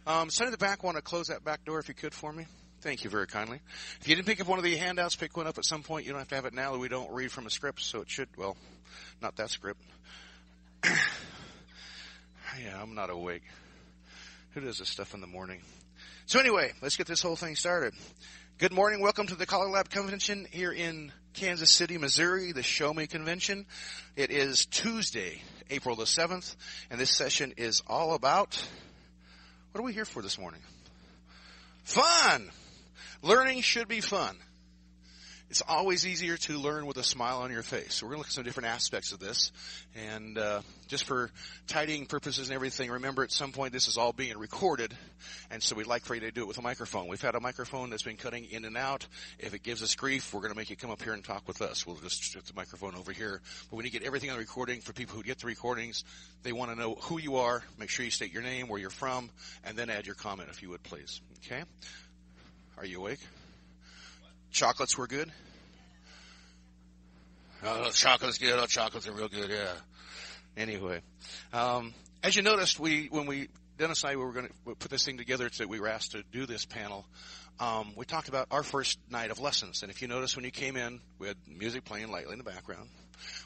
Somebody in the back want to close that back door if you could for me? Thank you very kindly. If you didn't pick up one of the handouts, pick one up at some point. You don't have to have it now. We don't read from a script, so it should, well, not that script. Yeah, I'm not awake. Who does this stuff in the morning? So anyway, let's get this whole thing started. Good morning. Welcome to the CALLERLAB Convention here in Kansas City, Missouri, the Show Me Convention. It is Tuesday, April the 7th, and this session is all about, what are we here for this morning? Fun! Learning should be fun. It's always easier to learn with a smile on your face. So we're going to look at some different aspects of this. And just for tidying purposes and everything, remember at some point this is all being recorded. And so we'd like for you to do it with a microphone. We've had a microphone that's been cutting in and out. If it gives us grief, we're going to make you come up here and talk with us. We'll just shift the microphone over here. But when you get everything on the recording, for people who get the recordings, they want to know who you are. Make sure you state your name, where you're from, and then add your comment if you would, please. Okay? Are you awake? Chocolates were good? Oh, chocolate's good. Oh, chocolates are real good, yeah. Anyway, as you noticed, Dennis and I were going to put this thing together so that we were asked to do this panel. We talked about our first night of lessons. And if you notice when you came in, we had music playing lightly in the background.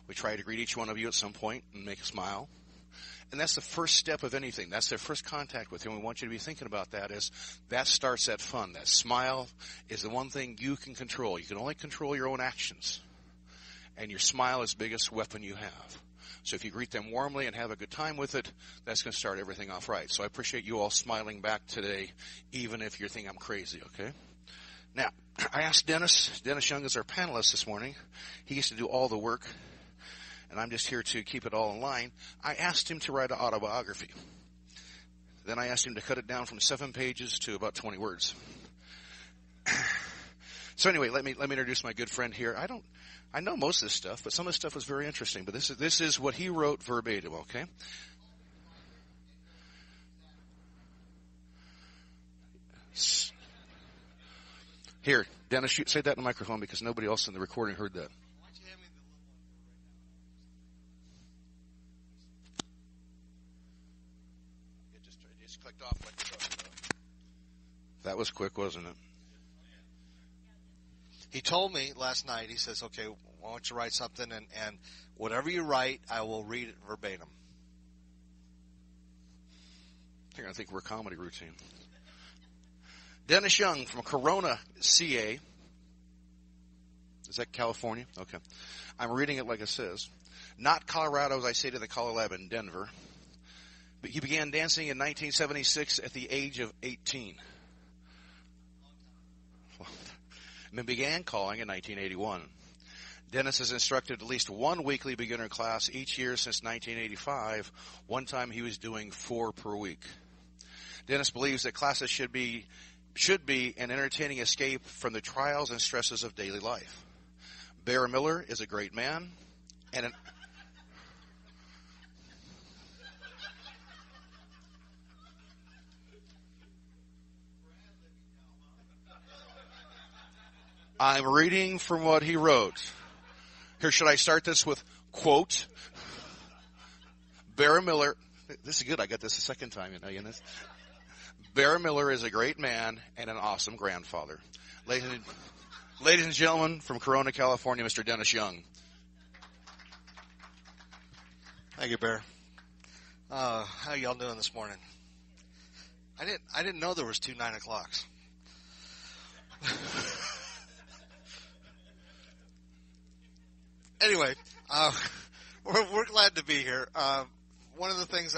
We tried to greet each one of you at some point and make a smile. And that's the first step of anything. That's their first contact with you. And we want you to be thinking about that as that starts that fun. That smile is the one thing you can control. You can only control your own actions. And your smile is the biggest weapon you have. So if you greet them warmly and have a good time with it, that's going to start everything off right. So I appreciate you all smiling back today, even if you think I'm crazy, okay? Now, I asked Dennis Young is our panelist this morning. He gets to do all the work. And I'm just here to keep it all in line. I asked him to write an autobiography. Then I asked him to cut it down from 7 pages to about 20 words. So anyway, let me introduce my good friend here. I know most of this stuff, but some of this stuff was very interesting. But this is what he wrote verbatim, okay? Here, Dennis, say that in the microphone because nobody else in the recording heard that. That was quick, wasn't it? He told me last night, he says, okay, why don't you write something, and whatever you write, I will read it verbatim. You're going to think we're a comedy routine. Dennis Young from Corona, CA. Is that California? Okay. I'm reading it like it says. Not Colorado, as I say to the CALLERLAB in Denver. But he began dancing in 1976 at the age of 18. And began calling in 1981. Dennis has instructed at least one weekly beginner class each year since 1985. One time he was doing 4 per week. Dennis believes that classes should be an entertaining escape from the trials and stresses of daily life. Bear Miller is a great man and an I'm reading from what he wrote. Here, should I start this with quote? Bear Miller, this is good. I got this a second time, you know. Bear Miller is a great man and an awesome grandfather. Ladies and gentlemen, from Corona, California, Mr. Dennis Young. Thank you, Bear. How y'all doing this morning? I didn't know there was 2 9 o'clocks. Anyway, we're glad to be here. One of the things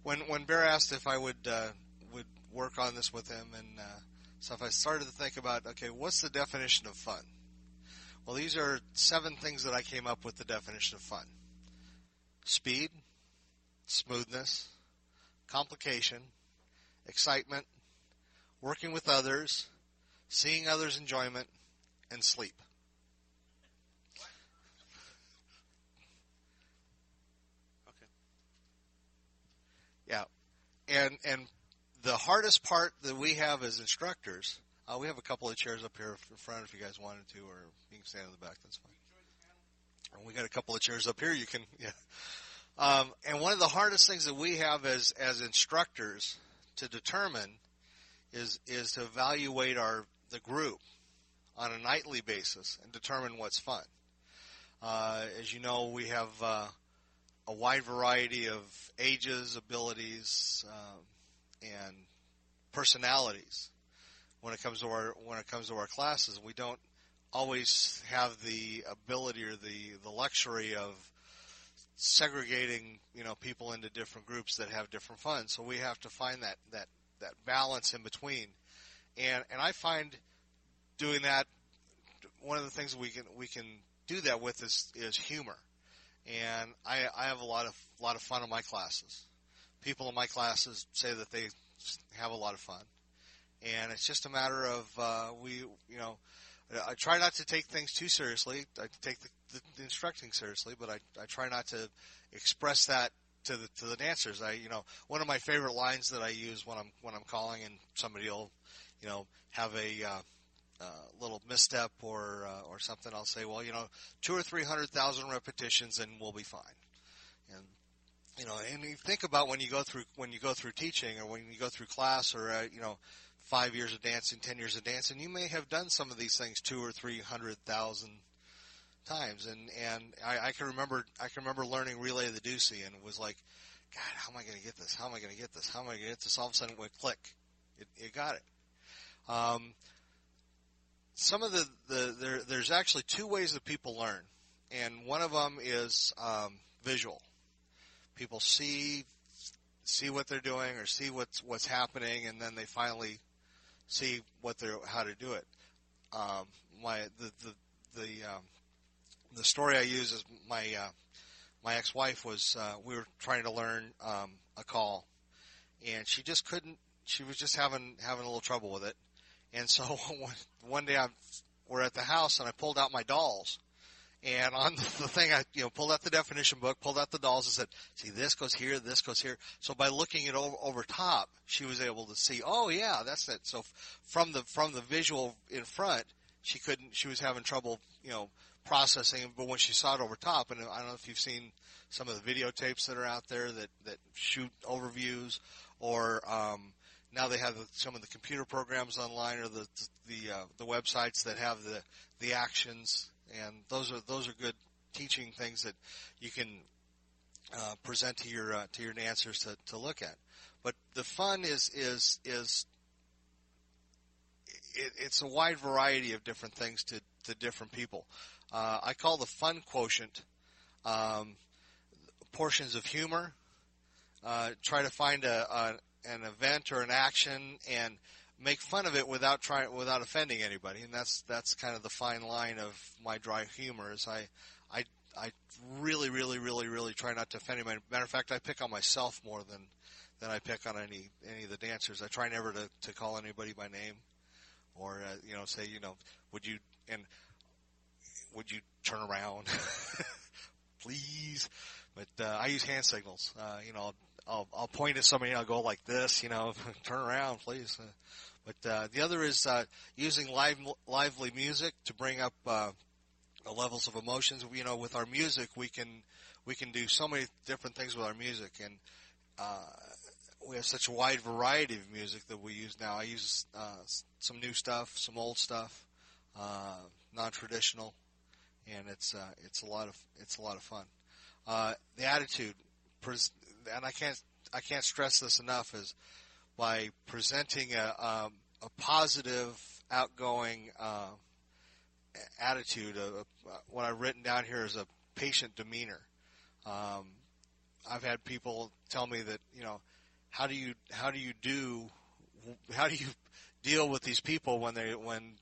when Bear asked if I would work on this with him and stuff, I started to think about, okay, what's the definition of fun? Well, these are 7 things that I came up with the definition of fun. Speed, smoothness, complication, excitement, working with others, seeing others' enjoyment, and sleep. Yeah, and the hardest part that we have as instructors, we have a couple of chairs up here in front if you guys wanted to, or you can stand in the back, that's fine. And we got a couple of chairs up here, you can, yeah. And one of the hardest things that we have as instructors to determine is to evaluate the group on a nightly basis and determine what's fun. As you know, we have a wide variety of ages, abilities, and personalities when it comes to our classes. We don't always have the ability or the luxury of segregating, people into different groups that have different fun. So we have to find that balance in between. And I find doing that, one of the things we can do that with is humor. And I have a lot of fun in my classes. People in my classes say that they have a lot of fun, and it's just a matter of I try not to take things too seriously. I take the instructing seriously, but I try not to express that to the dancers. One of my favorite lines that I use when I'm calling and somebody will have a little misstep or something, I'll say, well, 200,000 or 300,000 repetitions and we'll be fine. And you think about when you go through teaching or when you go through class or 5 years of dancing, 10 years of dancing, you may have done some of these things 200,000 or 300,000 times. And I can remember learning Relay the Deucey, and it was like, God, how am I going to get this? How am I going to get this? How am I going to get this? All of a sudden it went click. It got it. Some of there's actually two ways that people learn, and one of them is visual. People see what they're doing or see what's happening, and then they finally see how to do it. The story I use is my ex-wife was we were trying to learn a call, and she just couldn't. She was just having a little trouble with it. And so one day we're at the house, and I pulled out my dolls. And on the thing, I pulled out the definition book, pulled out the dolls, and said, "See, this goes here, this goes here." So by looking it over top, she was able to see, "Oh yeah, that's it." So from the visual in front, she couldn't. She was having trouble, processing. But when she saw it over top, and I don't know if you've seen some of the videotapes that are out there that shoot overviews, or now they have some of the computer programs online, or the websites that have the actions. And those are good teaching things that you can present to your dancers to look at. But the fun is it's a wide variety of different things to different people. I call the fun quotient portions of humor. Try to find an event or an action and make fun of it without offending anybody, and that's kind of the fine line of my dry humor. Is I really try not to offend anybody. Matter of fact, I pick on myself more than I pick on any of the dancers. I try never to call anybody by name, or say would you turn around, please. But I use hand signals. I'll point at somebody and I'll go like this, turn around, please. But the other is using lively music to bring up the levels of emotions. With our music, we can do so many different things with our music, and we have such a wide variety of music that we use now. I use some new stuff, some old stuff, non-traditional, and it's a lot of fun. The attitude, and I can't stress this enough, is by presenting a positive, outgoing attitude. What I've written down here is a patient demeanor. I've had people tell me that how do you deal with these people when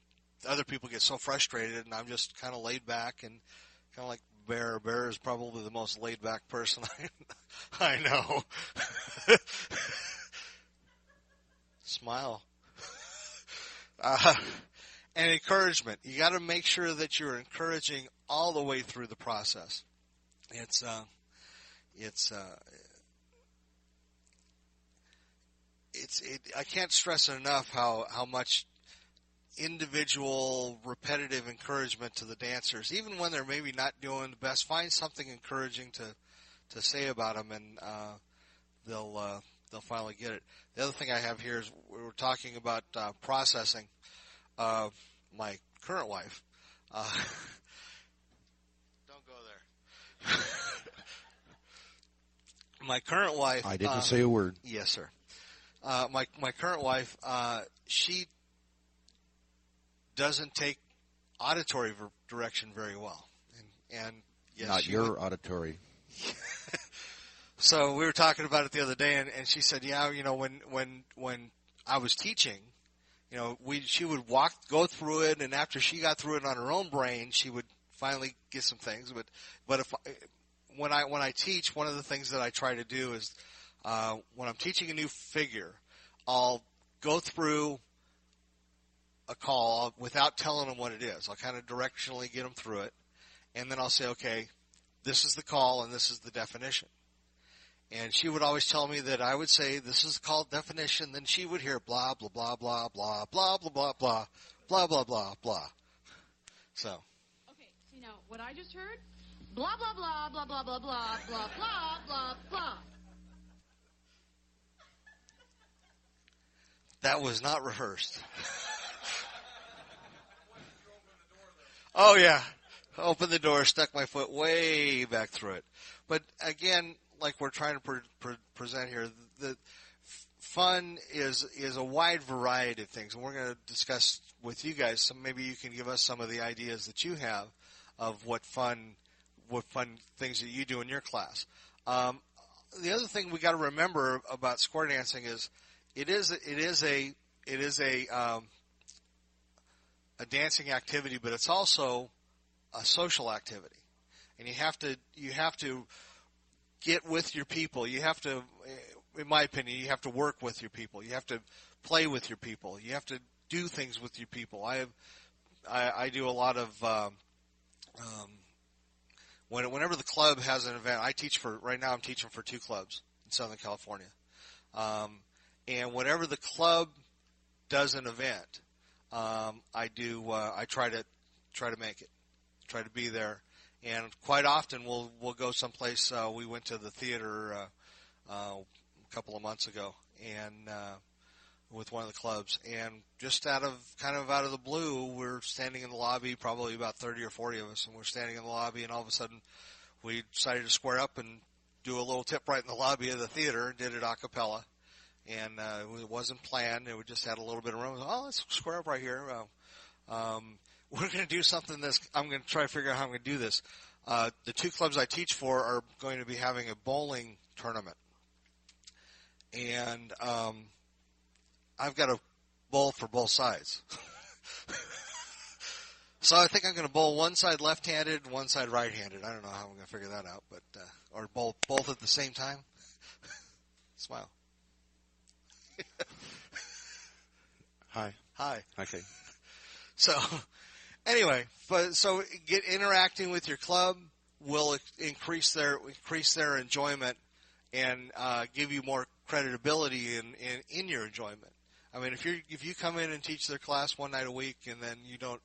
other people get so frustrated, and I'm just kind of laid back and kind of like Bear. Bear is probably the most laid back person I know. Smile. And encouragement. You got to make sure that you're encouraging all the way through the process. I can't stress it enough how much individual repetitive encouragement to the dancers, even when they're maybe not doing the best, find something encouraging to say about them, and finally get it. The other thing I have here is we were talking about processing. My current wife. Don't go there. My current wife. I didn't say a word. Yes, sir. My current wife. She doesn't take auditory direction very well, and yes, not your auditory. So we were talking about it the other day, and she said, "Yeah, when I was teaching, she would go through it, and after she got through it on her own brain, she would finally get some things. But when I teach, one of the things that I try to do is when I'm teaching a new figure, I'll go through a call without telling them what it is. I'll kind of directionally get them through it, and then I'll say, okay, this is the call and this is the definition. And she would always tell me that I would say, this is called definition, then she would hear blah, blah, blah, blah, blah, blah, blah, blah, blah, blah, blah, blah, blah. So. Okay, so now what I just heard, blah, blah, blah, blah, blah, blah, blah, blah, blah, blah, blah. That was not rehearsed. Oh, yeah. Opened the door, stuck my foot way back through it. But again, like we're trying to present here, the fun is a wide variety of things, and we're going to discuss with you guys. So maybe you can give us some of the ideas that you have of what fun things that you do in your class. The other thing we got to remember about square dancing is it is a dancing activity, but it's also a social activity, and you have to get with your people. You have to, in my opinion, you have to work with your people. You have to play with your people. You have to do things with your people. I do a lot of whenever the club has an event. Right now I'm teaching for 2 clubs in Southern California, and whenever the club does an event, I try to make it, try to be there. And quite often we'll go someplace. We went to the theater a couple of months ago, and with one of the clubs, and just out of the blue, we're standing in the lobby, probably about 30 or 40 of us, and we're standing in the lobby, and all of a sudden we decided to square up and do a little tip right in the lobby of the theater, and did it a cappella, and it wasn't planned. We just had a little bit of room. Oh, let's square up right here. We're going to do something I'm going to try to figure out how I'm going to do this. The 2 clubs I teach for are going to be having a bowling tournament. And I've got to bowl for both sides. So I think I'm going to bowl one side left-handed and one side right-handed. I don't know how I'm going to figure that out, but or bowl both at the same time. Smile. Hi. Okay. So anyway, so interacting with your club will increase their enjoyment and give you more credibility in your enjoyment. I mean, if you come in and teach their class one night a week and then you don't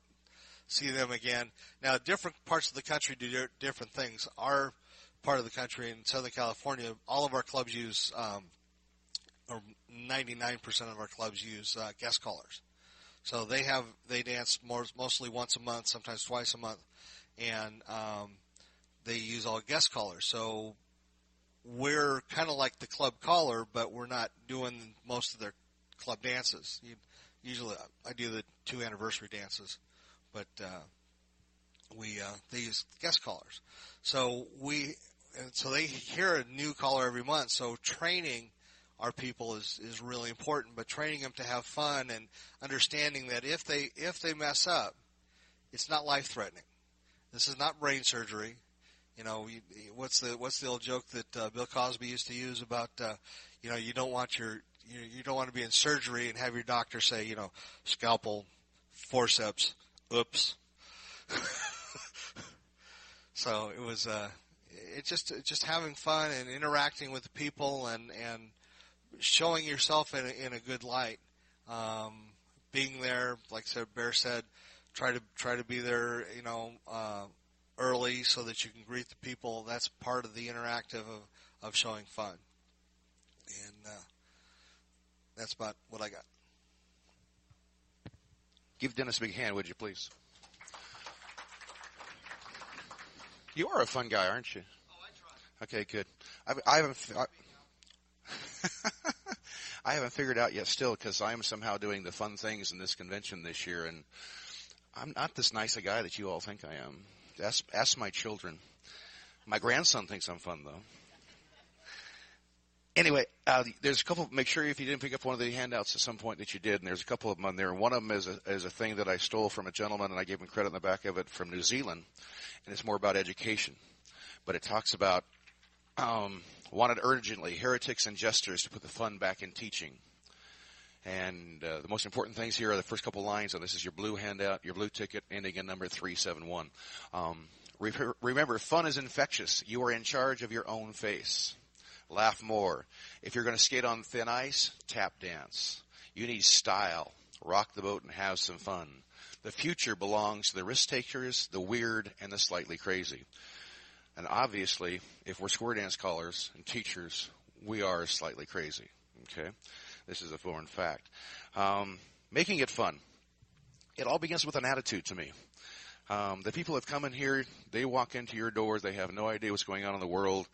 see them again. Now, different parts of the country do different things. Our part of the country in Southern California, all of our clubs use, or 99% of our clubs use guest callers. So they dance mostly once a month, sometimes twice a month, and they use all guest callers. So we're kind of like the club caller, but we're not doing most of their club dances. Usually, I do the 2 anniversary dances, but they use guest callers. So they hear a new caller every month. So training our people is really important, but training them to have fun and understanding that if they mess up, it's not life-threatening. This is not brain surgery. You know, what's the old joke that Bill Cosby used to use about you don't want to be in surgery and have your doctor say, scalpel, forceps, oops. So it was just having fun and interacting with the people and showing yourself in a good light, being there, like Bear said, try to be there, early so that you can greet the people. That's part of the interactive of showing fun. And That's about what I got. Give Dennis a big hand, would you, please? You are a fun guy, aren't you? Oh, I try. Okay, good. I haven't figured out yet still, because I am somehow doing the fun things in this convention this year, and I'm not this nice a guy that you all think I am. Ask my children. My grandson thinks I'm fun, though. Anyway, there's a couple. Make sure if you didn't pick up one of the handouts at some point that you did, and there's a couple of them on there. One of them is a thing that I stole from a gentleman, and I gave him credit in the back of it from New Zealand, and it's more about education. But it talks about wanted urgently heretics and jesters to put the fun back in teaching. And the most important things here are the first couple lines. And this is your blue handout, your blue ticket, ending in number 371. Remember, fun is infectious. You are in charge of your own face. Laugh more. If you're going to skate on thin ice, tap dance. You need style. Rock the boat and have some fun. The future belongs to the risk takers, the weird, and the slightly crazy. And obviously, if we're square dance callers and teachers, we are slightly crazy. Okay? This is a foreign fact. Making it fun. It all begins with an attitude to me. The people that come in here, they walk into your doors, they have no idea what's going on in the world,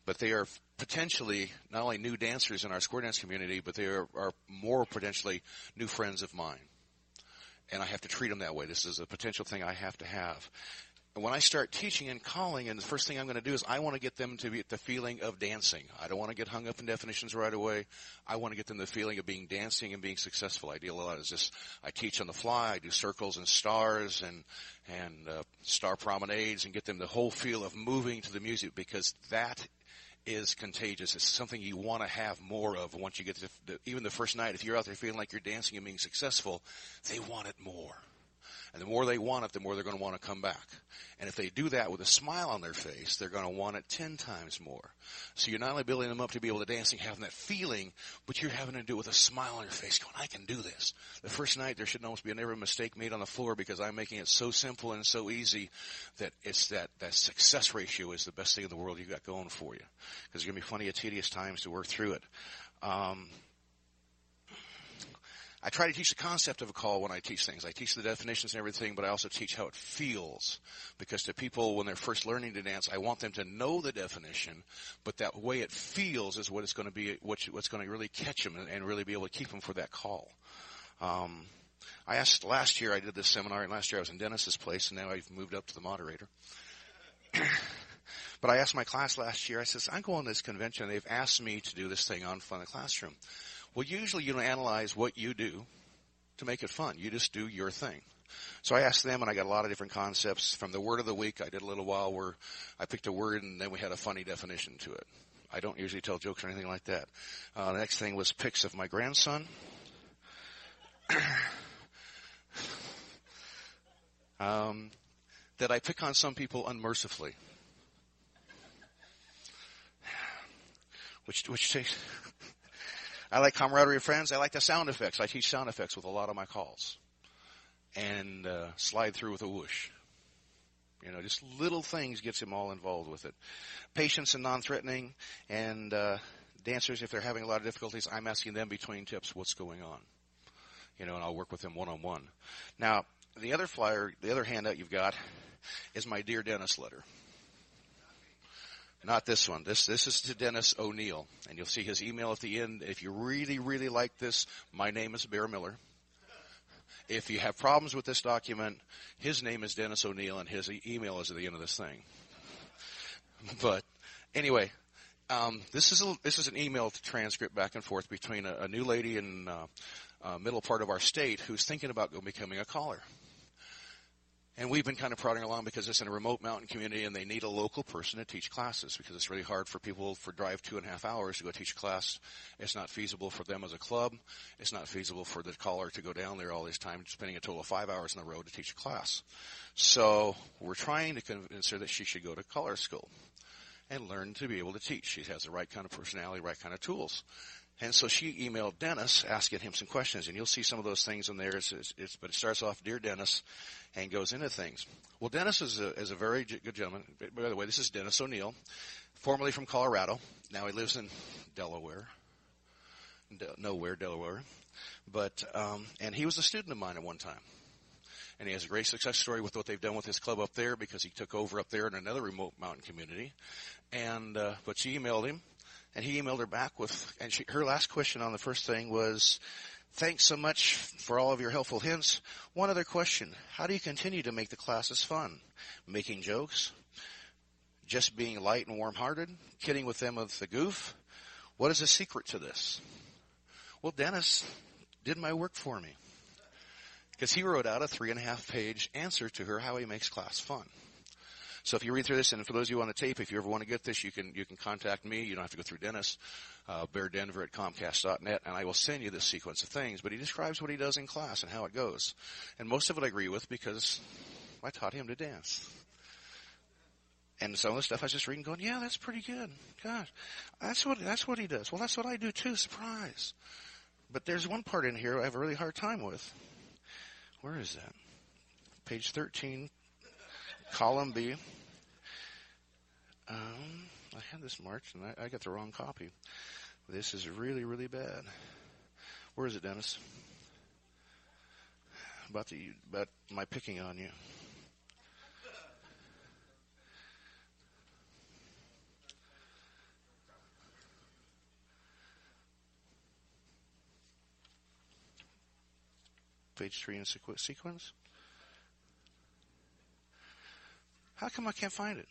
but they are potentially not only new dancers in our square dance community, but they are more potentially new friends of mine. And I have to treat them that way. This is a potential thing I have to have. And when I start teaching and calling, and the first thing I'm going to do is I want to get them to get the feeling of dancing. I don't want to get hung up in definitions right away. I want to get them the feeling of being dancing and being successful. I deal a lot as this. I teach on the fly. I do circles and stars and star promenades and get them the whole feel of moving to the music, because that is contagious. It's something you want to have more of once you get to even the first night. If you're out there feeling like you're dancing and being successful, they want it more. And the more they want it, the more they're going to want to come back. And if they do that with a smile on their face, they're going to want it 10 times more. So you're not only building them up to be able to dance and having that feeling, but you're having to do it with a smile on your face going, I can do this. The first night, there should almost be never a mistake made on the floor, because I'm making it so simple and so easy that it's that success ratio is the best thing in the world you've got going for you. Because there's going to be plenty of tedious times to work through it. I try to teach the concept of a call when I teach things. I teach the definitions and everything, but I also teach how it feels. Because to people, when they're first learning to dance, I want them to know the definition, but that way it feels is what it's going to be, what's going to really catch them and really be able to keep them for that call. I asked last year, I did this seminar, and last year I was in Dennis's place, and now I've moved up to the moderator. But I asked my class last year, I says, I'm going to this convention, and they've asked me to do this thing on Fun in the Classroom. Well, usually you don't analyze what you do to make it fun. You just do your thing. So I asked them, and I got a lot of different concepts. From the word of the week, I did a little while where I picked a word, and then we had a funny definition to it. I don't usually tell jokes or anything like that. The next thing was pics of my grandson. That I pick on some people unmercifully. Which takes... I like camaraderie of friends. I like the sound effects. I teach sound effects with a lot of my calls. And slide through with a whoosh. You know, just little things gets them all involved with it. Patience and non-threatening. And dancers, if they're having a lot of difficulties, I'm asking them between tips what's going on. You know, and I'll work with them one-on-one. Now, the other flyer, the other handout you've got is my Dear Dennis letter. Not this one. This is to Dennis O'Neill. And you'll see his email at the end. If you really, really like this, my name is Bear Miller. If you have problems with this document, his name is Dennis O'Neill, and his email is at the end of this thing. But anyway, this is an email transcript back and forth between a new lady in middle part of our state who's thinking about becoming a caller. And we've been kind of prodding along because it's in a remote mountain community and they need a local person to teach classes because it's really hard for people to drive 2.5 hours to go teach a class. It's not feasible for them as a club. It's not feasible for the caller to go down there all this time, spending a total of 5 hours on the road to teach a class. So we're trying to convince her that she should go to caller school and learn to be able to teach. She has the right kind of personality, right kind of tools. And so she emailed Dennis asking him some questions, and you'll see some of those things in there. But it starts off, Dear Dennis, and goes into things. Well, Dennis is a very good gentleman. By the way, this is Dennis O'Neill, formerly from Colorado. Now he lives in Delaware. nowhere, Delaware. But, and he was a student of mine at one time. And he has a great success story with what they've done with his club up there because he took over up there in another remote mountain community. And, but she emailed him, and he emailed her back with, and her last question on the first thing was, thanks so much for all of your helpful hints. One other question. How do you continue to make the classes fun? Making jokes? Just being light and warm-hearted? Kidding with them with the goof? What is the secret to this? Well, Dennis did my work for me. Because he wrote out a 3.5-page answer to her how he makes class fun. So if you read through this, and for those of you on the tape, if you ever want to get this, you can contact me. You don't have to go through Dennis, beardenver@comcast.net, and I will send you this sequence of things. But he describes what he does in class and how it goes. And most of it I agree with because I taught him to dance. And some of the stuff I was just reading going, yeah, that's pretty good. Gosh, that's what he does. Well, that's what I do too. Surprise. But there's one part in here I have a really hard time with. Where is that? Page 13, column B. I had this marked, and I got the wrong copy. This is really, really bad. Where is it, Dennis? About my picking on you. Page 3 in sequence. How come I can't find it?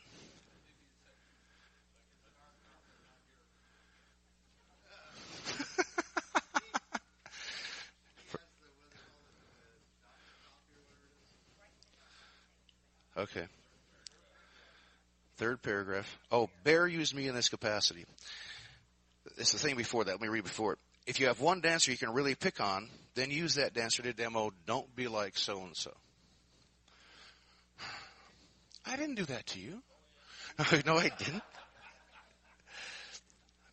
Okay. Third paragraph. Oh, Bear used me in this capacity. It's the thing before that. Let me read before it. If you have one dancer you can really pick on, then use that dancer to demo. Don't be like so-and-so. I didn't do that to you. No, I didn't.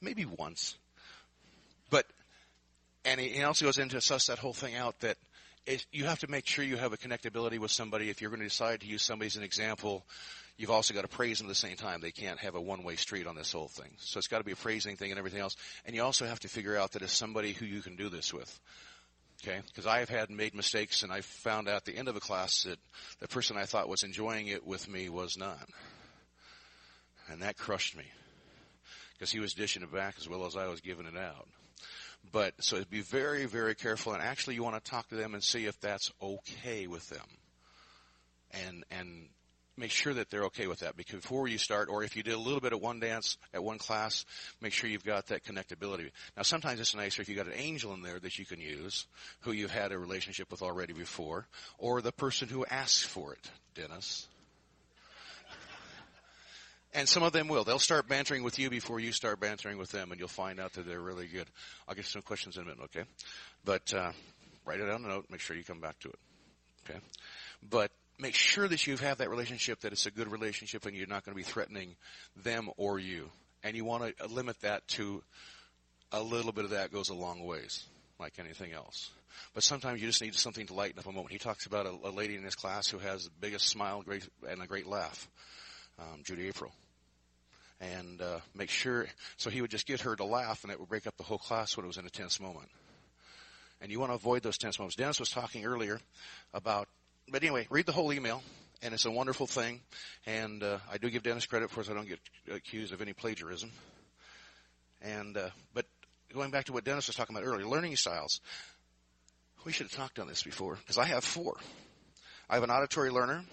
Maybe once. But, and he also goes into suss that whole thing out that you have to make sure you have a connectability with somebody. If you're going to decide to use somebody as an example, you've also got to praise them at the same time. They can't have a one-way street on this whole thing. So it's got to be a praising thing and everything else. And you also have to figure out that it's somebody who you can do this with. Okay? Because I have made mistakes, and I found out at the end of a class that the person I thought was enjoying it with me was not. And that crushed me. Because he was dishing it back as well as I was giving it out. But, so be very, very careful. And actually you want to talk to them and see if that's okay with them. And make sure that they're okay with that, because before you start, or if you did a little bit of one dance at one class, make sure you've got that connectability. Now, sometimes it's nicer if you've got an angel in there that you can use, who you've had a relationship with already before, or the person who asks for it, Dennis. And some of them will. They'll start bantering with you before you start bantering with them, and you'll find out that they're really good. I'll get some questions in a minute, okay? But write it on a note. Make sure you come back to it, okay? But make sure that you have that relationship, that it's a good relationship, and you're not going to be threatening them or you. And you want to limit that to a little bit of that goes a long ways, like anything else. But sometimes you just need something to lighten up a moment. He talks about a lady in his class who has the biggest smile and a great laugh, Judy April. And make sure, so he would just get her to laugh, and it would break up the whole class when it was in a tense moment. And you want to avoid those tense moments. Dennis was talking earlier about, but anyway, read the whole email, and it's a wonderful thing. And I do give Dennis credit for it, so I don't get accused of any plagiarism. And but going back to what Dennis was talking about earlier, learning styles. We should have talked on this before, because I have 4. I have an auditory learner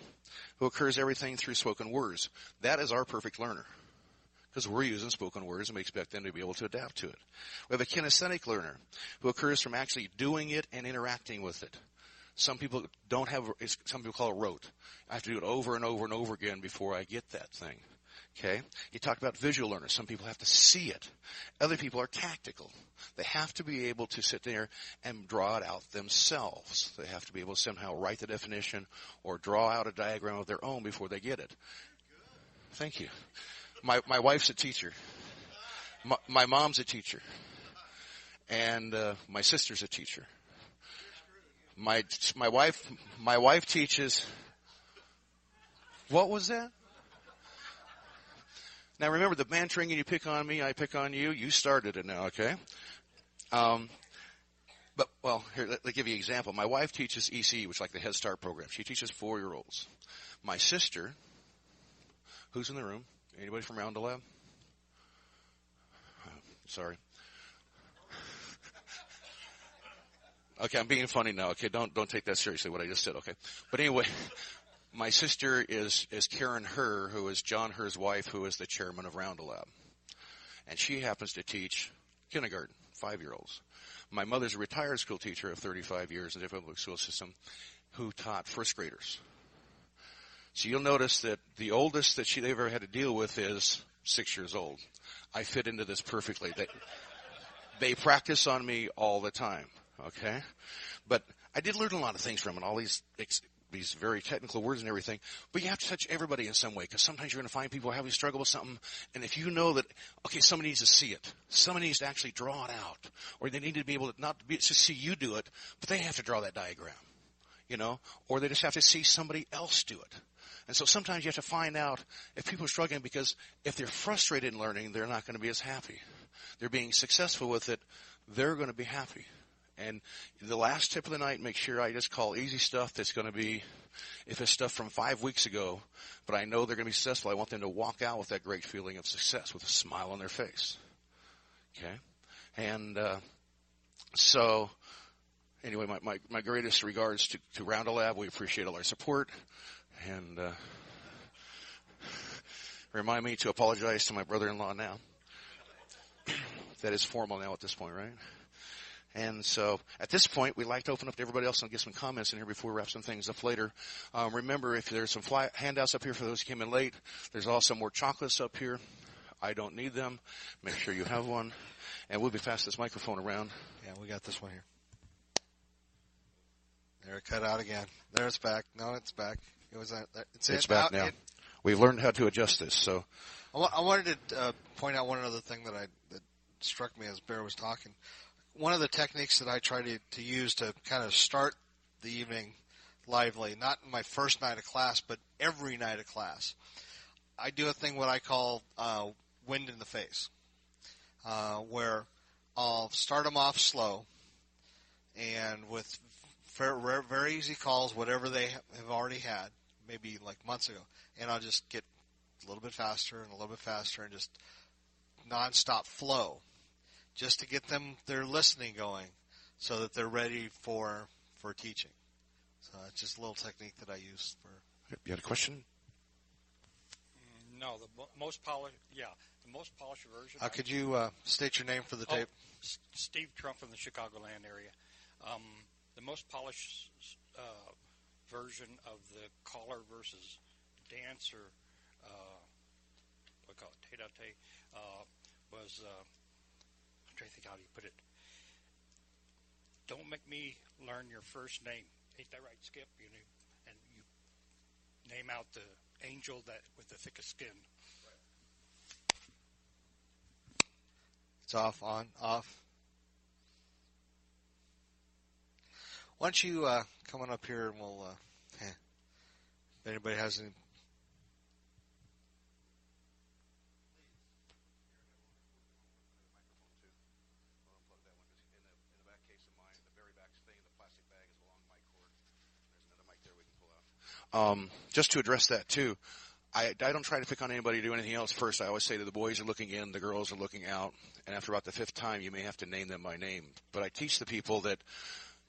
who occurs everything through spoken words. That is our perfect learner, because we're using spoken words, and we expect them to be able to adapt to it. We have a kinesthetic learner who occurs from actually doing it and interacting with it. Some people don't have, some people call it rote. I have to do it over and over and over again before I get that thing. Okay? You talked about visual learners. Some people have to see it. Other people are tactical. They have to be able to sit there and draw it out themselves. They have to be able to somehow write the definition or draw out a diagram of their own before they get it. Thank you. My wife's a teacher. My mom's a teacher. And my sister's a teacher. My wife teaches. What was that? Now remember, the bantering and you pick on me, I pick on you. You started it now, okay? But, well, here, let me give you an example. My wife teaches ECE, which is like the Head Start program. She teaches 4-year-olds. My sister, who's in the room? Anybody from Round Lab? Sorry. Okay, I'm being funny now. Okay, don't take that seriously, what I just said. Okay. But anyway, my sister is Karen Herr, who is John Herr's wife, who is the chairman of Round Lab. And she happens to teach kindergarten, 5-year-olds. My mother's a retired school teacher of 35 years in the public school system who taught first graders. So you'll notice that the oldest that they've ever had to deal with is 6 years old. I fit into this perfectly. They practice on me all the time, okay? But I did learn a lot of things from it, all these very technical words and everything. But you have to touch everybody in some way, because sometimes you're going to find people having struggle with something. And if you know that, okay, somebody needs to see it. Somebody needs to actually draw it out. Or they need to be able to not just see you do it, but they have to draw that diagram, you know? Or they just have to see somebody else do it. And so sometimes you have to find out if people are struggling, because if they're frustrated in learning, they're not going to be as happy. They're being successful with it, they're going to be happy. And the last tip of the night, make sure I just call easy stuff that's going to be, if it's stuff from 5 weeks ago, but I know they're going to be successful, I want them to walk out with that great feeling of success, with a smile on their face. Okay? And so, anyway, my greatest regards to Round Lab. We appreciate all our support. And remind me to apologize to my brother-in-law now. That is formal now at this point, right? And so at this point, we'd like to open up to everybody else and get some comments in here before we wrap some things up later. Remember, if there's some handouts up here for those who came in late, there's also more chocolates up here. I don't need them. Make sure you have one. And we'll be passing this microphone around. Yeah, we got this one here. There, it cut out again. There, it's back. No, it's back. It's back now. We've learned how to adjust this. So I wanted to point out one other thing that struck me as Bear was talking. One of the techniques that I try to use to kind of start the evening lively, not in my first night of class, but every night of class, I do a thing what I call wind in the face, where I'll start them off slow and with very easy calls, whatever they have already had, maybe like months ago, and I'll just get a little bit faster and a little bit faster and just nonstop flow, just to get their listening going so that they're ready for teaching. So it's just a little technique that I use for. You had a question? No, the most polished version. Could you state your name for the tape? Steve Trump from the Chicagoland area. The most polished version of the caller versus dancer, we call it tete-a-tete, was, I'm trying to think how you put it. Don't make me learn your first name. Ain't that right, Skip? And you name out the angel that with the thickest skin. Right. It's off, on, off. Why don't you come on up here and we'll, if anybody has any. Just to address that too, I don't try to pick on anybody to do anything else first. I always say that the boys are looking in, the girls are looking out, and after about the 5th time, you may have to name them by name. But I teach the people that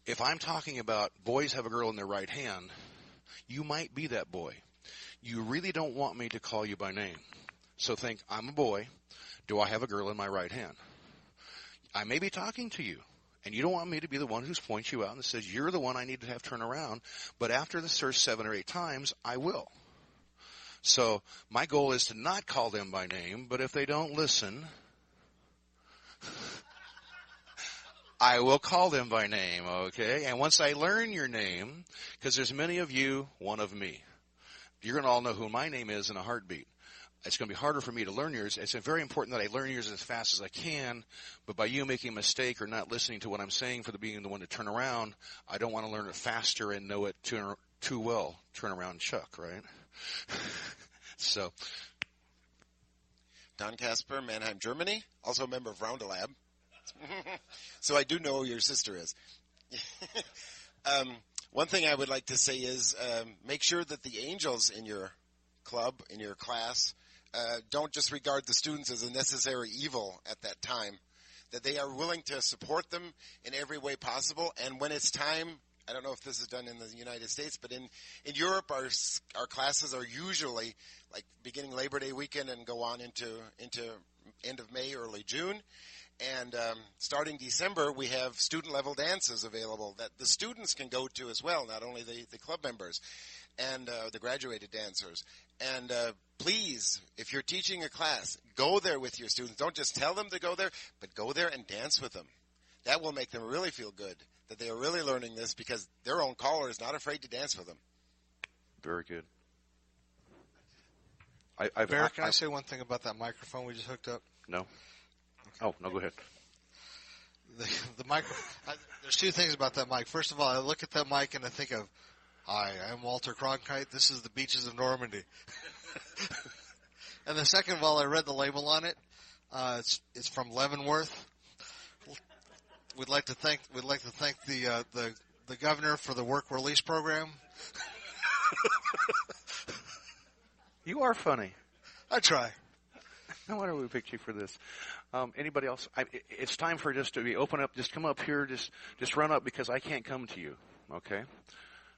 if I'm talking about boys have a girl in their right hand, you might be that boy. You really don't want me to call you by name. So think, I'm a boy. Do I have a girl in my right hand? I may be talking to you. And you don't want me to be the one who points you out and says, you're the one I need to have turn around. But after the first 7 or 8 times, I will. So my goal is to not call them by name, but if they don't listen, I will call them by name, okay? And once I learn your name, because there's many of you, one of me, you're going to all know who my name is in a heartbeat. It's going to be harder for me to learn yours. It's very important that I learn yours as fast as I can, but by you making a mistake or not listening to what I'm saying for being the one to turn around, I don't want to learn it faster and know it too well. Turn around, Chuck, right? So. Don Casper, Mannheim, Germany, also a member of Round Lab. So I do know who your sister is. One thing I would like to say is make sure that the angels in your club, in your class, don't just regard the students as a necessary evil at that time, that they are willing to support them in every way possible. And when it's time, I don't know if this is done in the United States, but in Europe, our classes are usually like beginning Labor Day weekend and go on into end of May, early June. And starting December, we have student-level dances available that the students can go to as well, not only the club members and the graduated dancers. And please, if you're teaching a class, go there with your students. Don't just tell them to go there, but go there and dance with them. That will make them really feel good, that they are really learning this because their own caller is not afraid to dance with them. Very good. Bear, can I say one thing about that microphone we just hooked up? No. Okay. Oh, no, go ahead. The micro. There's two things about that mic. First of all, I look at that mic and I think of, hi, I'm Walter Cronkite. This is the beaches of Normandy. And the second of all, I read the label on it. It's from Leavenworth. We'd like to thank the governor for the work release program. You are funny. I try. No wonder we picked you for this. Anybody else? It's time for just to be open up. Just come up here. Just run up because I can't come to you. Okay.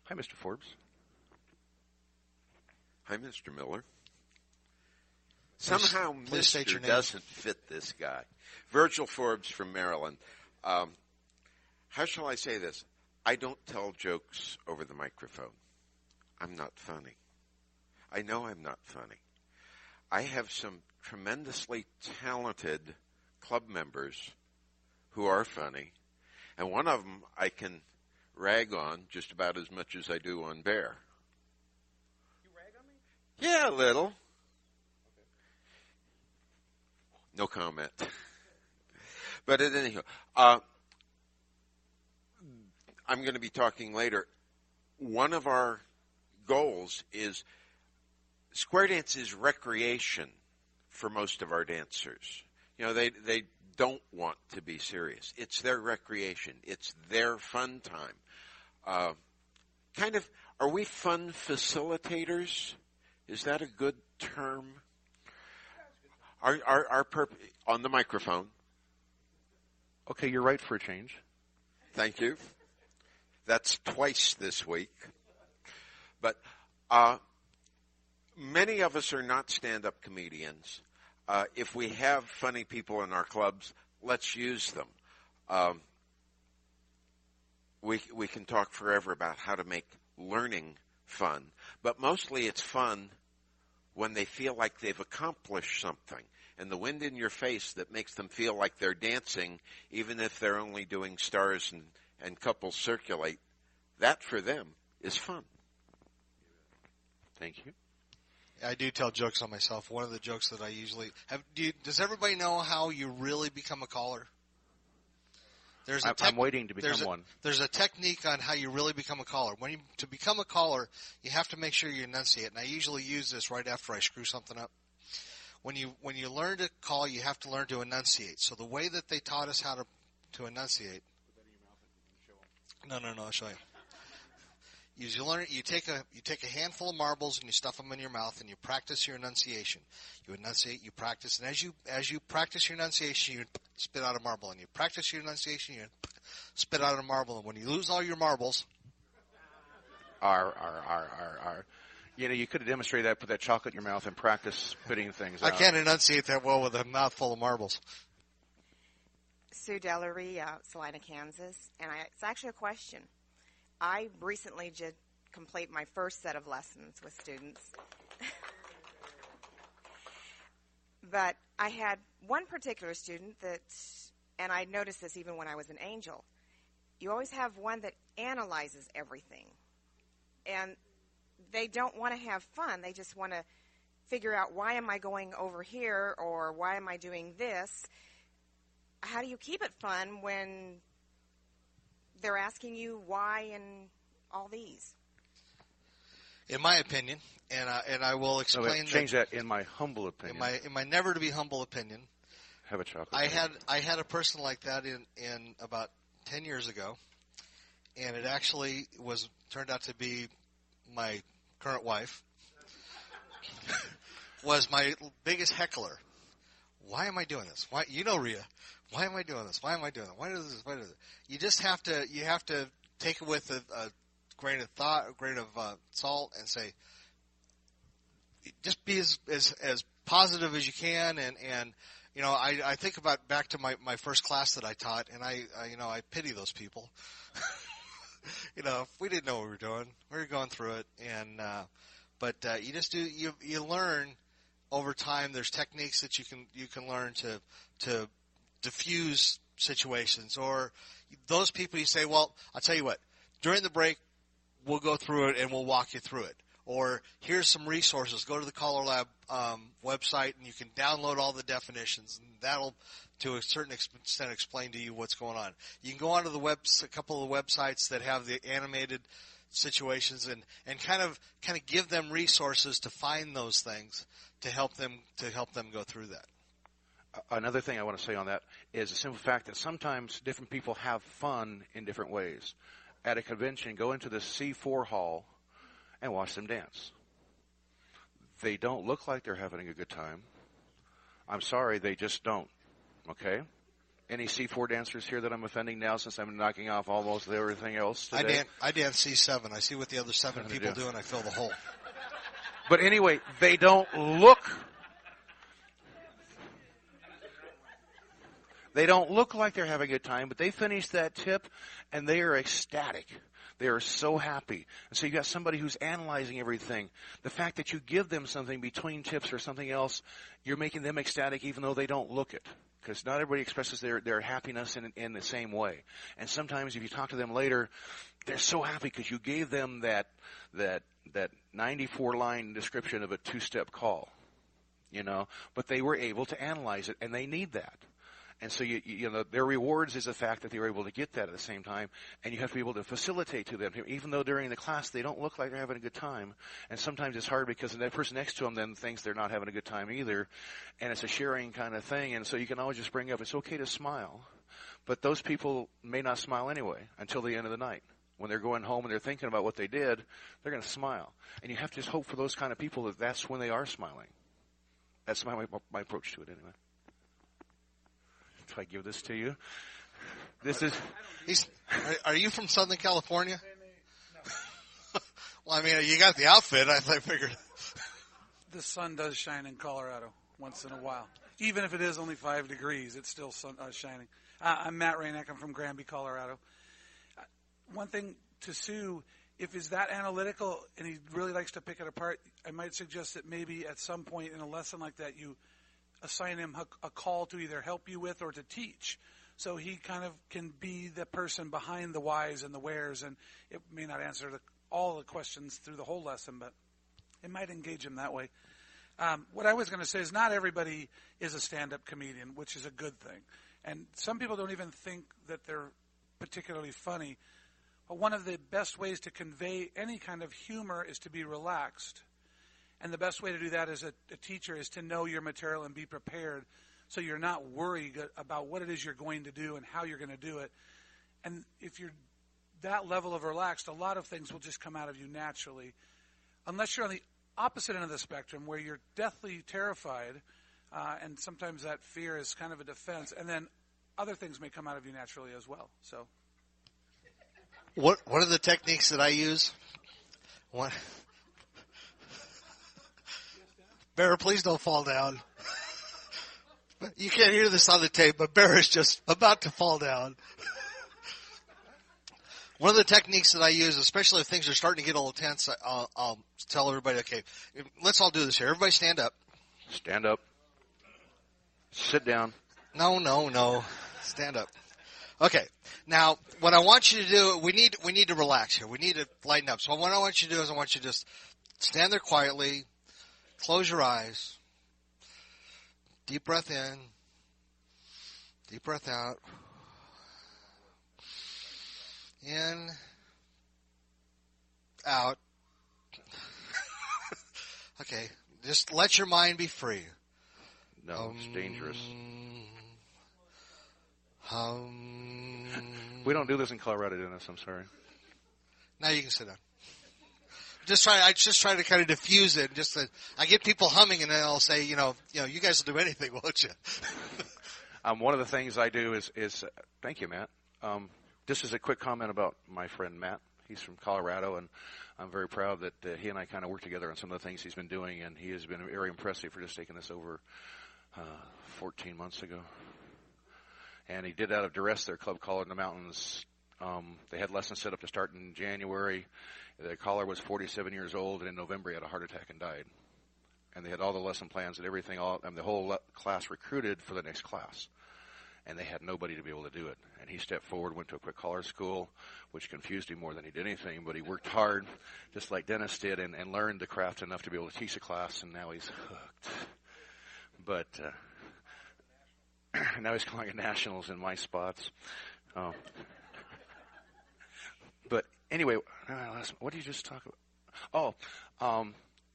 Hi, Mr. Forbes. Hi, Mr. Miller. Somehow Mr. doesn't fit this guy. Virgil Forbes from Maryland. How shall I say this? I don't tell jokes over the microphone. I'm not funny. I know I'm not funny. I have some tremendously talented club members who are funny, and one of them I can rag on just about as much as I do on Bear. You rag on me? Yeah, a little. Okay. No comment. But anyhow, I'm going to be talking later. One of our goals is square dance is recreation for most of our dancers. You know, they don't want to be serious. It's their recreation. It's their fun time. Are we fun facilitators? Is that a good term? Our purpose on the microphone. Okay, you're right for a change. Thank you. That's twice this week. But many of us are not stand-up comedians. If we have funny people in our clubs, let's use them. We can talk forever about how to make learning fun, but mostly it's fun when they feel like they've accomplished something, and the wind in your face that makes them feel like they're dancing, even if they're only doing stars and couples circulate, that for them is fun. Thank you. I do tell jokes on myself. One of the jokes that I usually have. Does everybody know how you really become a caller? I'm waiting to become one. There's a technique on how you really become a caller. To become a caller, you have to make sure you enunciate. And I usually use this right after I screw something up. When you learn to call, you have to learn to enunciate. So the way that they taught us how to enunciate. No, I'll show you. You take a handful of marbles and you stuff them in your mouth and you practice your enunciation. You enunciate, you practice, and as you practice your enunciation, you spit out a marble, and you practice your enunciation, you spit out a marble, and when you lose all your marbles, R. You know, you could have demonstrated that, put that chocolate in your mouth, and practice spitting things out. I can't enunciate that well with a mouthful of marbles. Sue Dellery, Salina, Kansas, and it's actually a question. I recently did complete my first set of lessons with students. But I had one particular student and I noticed this even when I was an angel, you always have one that analyzes everything. And they don't want to have fun. They just want to figure out, why am I going over here, or why am I doing this? How do you keep it fun when they're asking you why and all these? In my opinion, and I will explain. Change that. In my humble opinion. In my never to be humble opinion, have a chocolate. I had a person like that in about 10 years ago, and it actually turned out to be my current wife. Was my biggest heckler. Why am I doing this? Why, Rhea? Why am I doing this? Why am I doing it? Why does this? Why does it? You just have to take it with a grain of thought, a grain of salt, and say, just be as positive as you can. And I think about back to my first class that I taught, and I pity those people. We didn't know what we were doing. We were going through it, but you just do. You learn over time. There's techniques that you can learn to diffuse situations, or those people you say, well, I'll tell you what. During the break, we'll go through it and we'll walk you through it. Or here's some resources. Go to the CALLERLAB website and you can download all the definitions, and that'll, to a certain extent, explain to you what's going on. You can go onto a couple of the websites that have the animated situations and kind of give them resources to find those things to help them go through that. Another thing I want to say on that is the simple fact that sometimes different people have fun in different ways. At a convention, go into the C4 hall and watch them dance. They don't look like they're having a good time. I'm sorry, they just don't. Okay? Any C4 dancers here that I'm offending now, since I'm knocking off almost everything else today? I dance C7. I see what the other 7 people do, and I fill the hole. But anyway, they don't look... They don't look like they're having a good time, but they finish that tip, and they are ecstatic. They are so happy. And so you got somebody who's analyzing everything. The fact that you give them something between tips or something else, you're making them ecstatic even though they don't look it. Because not everybody expresses their happiness in the same way. And sometimes if you talk to them later, they're so happy because you gave them that 94-line description of a 2-step call. But they were able to analyze it, and they need that. And so, their rewards is the fact that they were able to get that at the same time, and you have to be able to facilitate to them, even though during the class they don't look like they're having a good time. And sometimes it's hard because that person next to them then thinks they're not having a good time either, and it's a sharing kind of thing. And so you can always just bring up, it's okay to smile, but those people may not smile anyway until the end of the night. When they're going home and they're thinking about what they did, they're going to smile. And you have to just hope for those kind of people that that's when they are smiling. That's my approach to it anyway. If I give this to you, this is. Are you from Southern California? No. Well, I mean, you got the outfit. I figured. The sun does shine in Colorado once in a while, even if it is only 5 degrees. It's still shining. I'm Matt Rainick. I'm from Granby, Colorado. One thing to Sue, if he's that analytical and he really likes to pick it apart, I might suggest that maybe at some point in a lesson like that you assign him a call to either help you with or to teach. So he kind of can be the person behind the whys and the wheres, and it may not answer all the questions through the whole lesson, but it might engage him that way. What I was going to say is not everybody is a stand-up comedian, which is a good thing. And some people don't even think that they're particularly funny. But one of the best ways to convey any kind of humor is to be relaxed. And the best way to do that as a teacher is to know your material and be prepared so you're not worried about what it is you're going to do and how you're going to do it. And if you're that level of relaxed, a lot of things will just come out of you naturally. Unless you're on the opposite end of the spectrum where you're deathly terrified, and sometimes that fear is kind of a defense, and then other things may come out of you naturally as well. So, what are the techniques that I use? What? Bear, please don't fall down. You can't hear this on the tape, but Bear is just about to fall down. One of the techniques that I use, especially if things are starting to get a little tense, I'll tell everybody, okay, let's all do this here. Everybody stand up. Stand up. Sit down. No. Stand up. Okay. Now, what I want you to do, we need to relax here. We need to lighten up. So what I want you to do is I want you to just stand there quietly. Close your eyes. Deep breath in. Deep breath out. In. Out. Okay. Just let your mind be free. No, it's dangerous. We don't do this in Colorado, Dennis. I'm sorry. Now you can sit down. I just try to kind of diffuse it. I get people humming, and then I'll say, you guys will do anything, won't you? One of the things I do is thank you, Matt. Just as a quick comment about my friend Matt. He's from Colorado, and I'm very proud that he and I kind of work together on some of the things he's been doing, and he has been very impressive for just taking this over 14 months ago. And he did out of duress their club call in the mountains. They had lessons set up to start in January. The caller was 47 years old, and in November he had a heart attack and died. And they had all the lesson plans and everything, the whole class recruited for the next class. And they had nobody to be able to do it. And he stepped forward, went to a quick caller school, which confused him more than he did anything. But he worked hard, just like Dennis did, and learned the craft enough to be able to teach a class, and now he's hooked. But now he's calling it nationals in my spots. But anyway, what did you just talk about?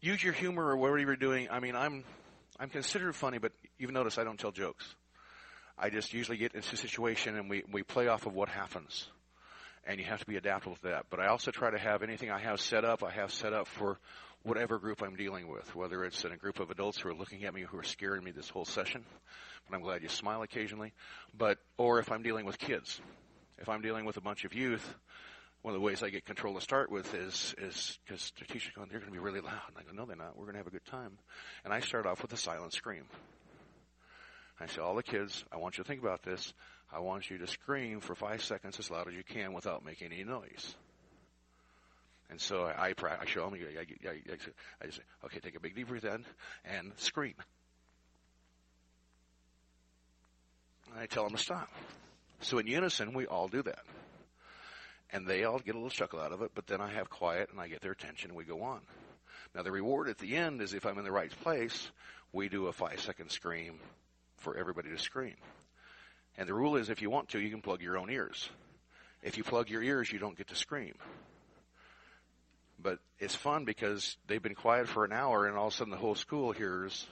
Use your humor or whatever you're doing. I mean, I'm considered funny, but you've noticed I don't tell jokes. I just usually get into a situation and we play off of what happens. And you have to be adaptable to that. But I also try to have anything I have set up for whatever group I'm dealing with, whether it's in a group of adults who are looking at me, who are scaring me this whole session. But I'm glad you smile occasionally. Or if I'm dealing with kids. If I'm dealing with a bunch of youth, one of the ways I get control to start with is because the teacher's going, they're going to be really loud. And I go, no, they're not. We're going to have a good time. And I start off with a silent scream. I say, all the kids, I want you to think about this. I want you to scream for 5 seconds as loud as you can without making any noise. And so I show them, I just say, okay, take a big deep breath in and scream. And I tell them to stop. So in unison, we all do that. And they all get a little chuckle out of it, but then I have quiet and I get their attention and we go on. Now the reward at the end is if I'm in the right place, we do a 5-second scream for everybody to scream. And the rule is if you want to, you can plug your own ears. If you plug your ears, you don't get to scream. But it's fun because they've been quiet for an hour and all of a sudden the whole school hears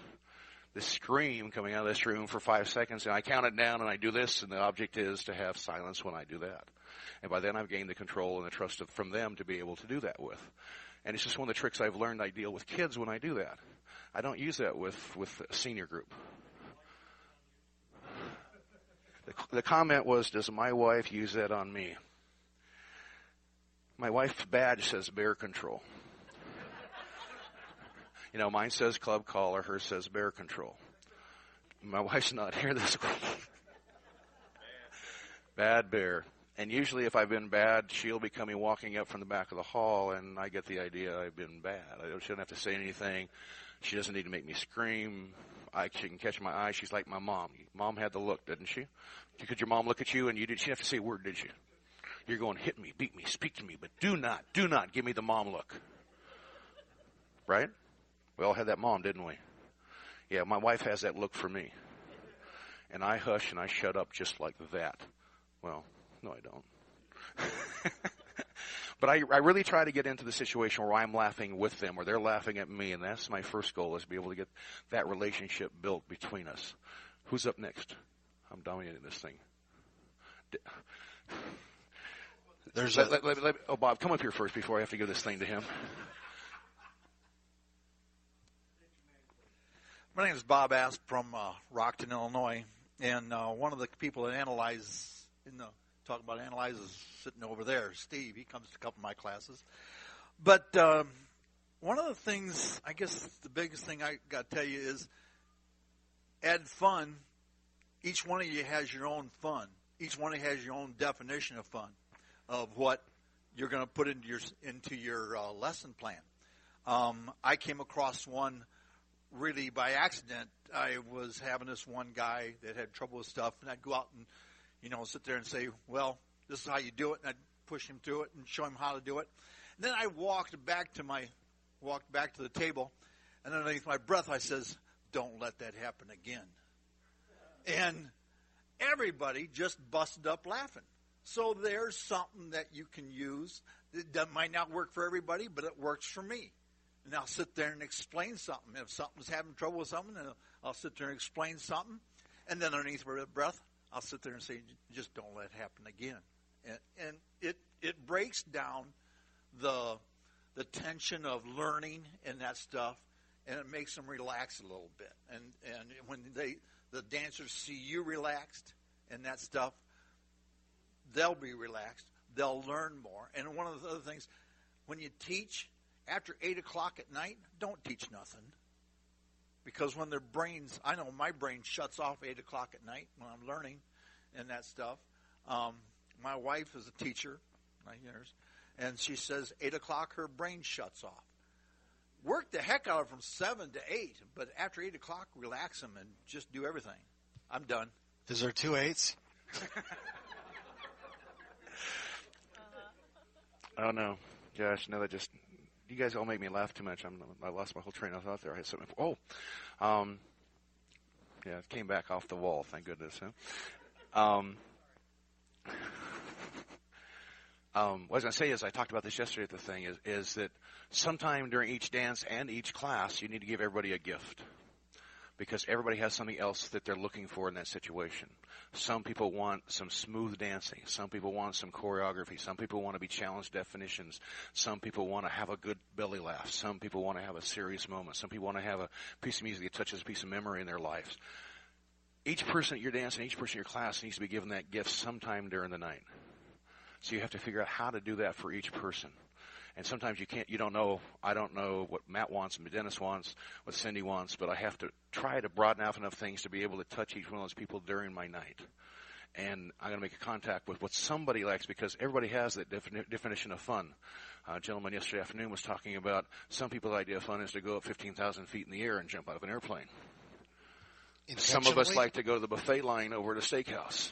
this scream coming out of this room for 5 seconds, and I count it down and I do this, and the object is to have silence when I do that. And by then I've gained the control and the trust from them to be able to do that with. And it's just one of the tricks I've learned I deal with kids when I do that. I don't use that with a senior group. The comment was, does my wife use that on me? My wife's badge says bear control. Mine says club caller, hers says bear control. My wife's not here this week. Bad bear. And usually if I've been bad, she'll be coming walking up from the back of the hall, and I get the idea I've been bad. She doesn't have to say anything. She doesn't need to make me scream. She can catch my eye. She's like my mom. Mom had the look, didn't she? Could your mom look at you and you didn't have to say a word, did you? You're going, hit me, beat me, speak to me, but do not give me the mom look. Right? We all had that mom, didn't we? Yeah, my wife has that look for me. And I hush and I shut up just like that. Well, no, I don't. But I really try to get into the situation where I'm laughing with them or they're laughing at me, and that's my first goal, is to be able to get that relationship built between us. Who's up next? I'm dominating this thing. Bob, come up here first before I have to give this thing to him. My name is Bob Asp from Rockton, Illinois, and one of the people that talk about analyzes sitting over there, Steve. He comes to a couple of my classes. But one of the things, I guess the biggest thing I got to tell you is add fun. Each one of you has your own fun. Each one of you has your own definition of fun, of what you're going to put into your lesson plan. I came across one really by accident. I was having this one guy that had trouble with stuff, and I'd go out and sit there and say, well, this is how you do it, and I'd push him through it and show him how to do it. And then I walked back to the table, and underneath my breath I says, don't let that happen again. And everybody just busted up laughing. So there's something that you can use that might not work for everybody, but it works for me. And I'll sit there and explain something. If something's having trouble with something, I'll sit there and explain something. And then underneath my breath, I'll sit there and say, just don't let it happen again. And it breaks down the tension of learning and that stuff, and it makes them relax a little bit. And when the dancers see you relaxed and that stuff, they'll be relaxed. They'll learn more. And one of the other things, when you teach after 8 o'clock at night, don't teach nothing. Because when their brains, I know my brain shuts off 8 o'clock at night when I'm learning and that stuff. My wife is a teacher, 9 years, and she says 8 o'clock her brain shuts off. Work the heck out of from 7 to 8, but after 8 o'clock, relax them and just do everything. I'm done. Is there 2 8s? Oh, no. Gosh, no, you guys all make me laugh too much. I lost my whole train of thought there. I had something. Yeah, it came back off the wall. Thank goodness. Huh? What I was going to say is, I talked about this yesterday at the thing, is that sometime during each dance and each class, you need to give everybody a gift. Because everybody has something else that they're looking for in that situation. Some people want some smooth dancing. Some people want some choreography. Some people want to be challenged definitions. Some people want to have a good belly laugh. Some people want to have a serious moment. Some people want to have a piece of music that touches a piece of memory in their lives. Each person at your dance and each person in your class needs to be given that gift sometime during the night. So you have to figure out how to do that for each person. And sometimes you don't know, I don't know what Matt wants, what Dennis wants, what Cindy wants, but I have to try to broaden out enough things to be able to touch each one of those people during my night. And I'm going to make a contact with what somebody likes, because everybody has that definition of fun. A gentleman yesterday afternoon was talking about some people's idea of fun is to go up 15,000 feet in the air and jump out of an airplane. Some of us like to go to the buffet line over at a steakhouse.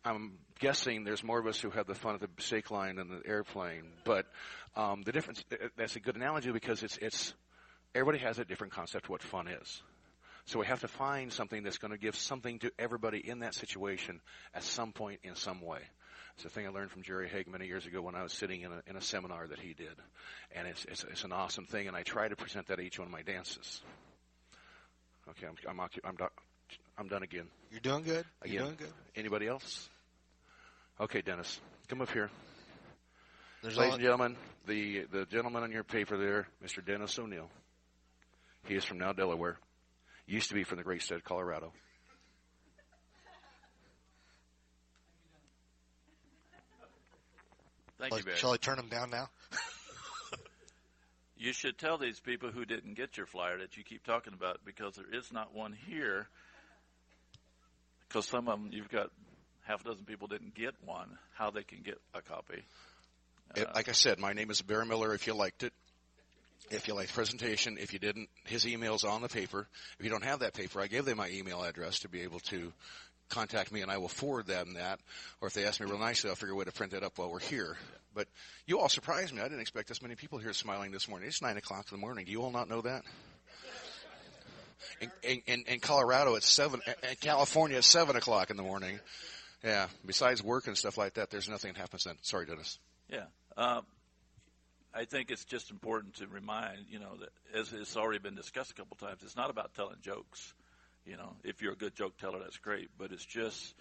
I'm guessing there's more of us who have the fun of the steak line than the airplane, but the difference, that's a good analogy, because it's everybody has a different concept of what fun is. So we have to find something that's going to give something to everybody in that situation at some point in some way. It's a thing I learned from Jerry Haig many years ago when I was sitting in a seminar that he did, and it's an awesome thing, and I try to present that at each one of my dances. Okay, I'm done again. You're doing good. Again. You're doing good. Anybody else? Okay, Dennis, come up here. Ladies and gentlemen, the gentleman on your paper there, Mr. Dennis O'Neill. He is from now Delaware. Used to be from the great state of Colorado. Thank you, Barry. Shall I turn him down now? You should tell these people who didn't get your flyer that you keep talking about, because there is not one here. Because some of them, you've got half a dozen people didn't get one, how they can get a copy. Like I said, my name is Barry Miller. If you liked it, if you liked the presentation, if you didn't, his email's on the paper. If you don't have that paper, I gave them my email address to be able to contact me, and I will forward them that. Or if they ask me real nicely, I'll figure a way to print that up while we're here. But you all surprised me. I didn't expect this many people here smiling this morning. It's 9 o'clock in the morning. Do you all not know that? In Colorado, it's 7. In California, it's 7 o'clock in the morning. Yeah. Besides work and stuff like that, there's nothing that happens then. Sorry, Dennis. Yeah. I think it's just important to remind, that as it's already been discussed a couple times, it's not about telling jokes. If you're a good joke teller, that's great. But it's just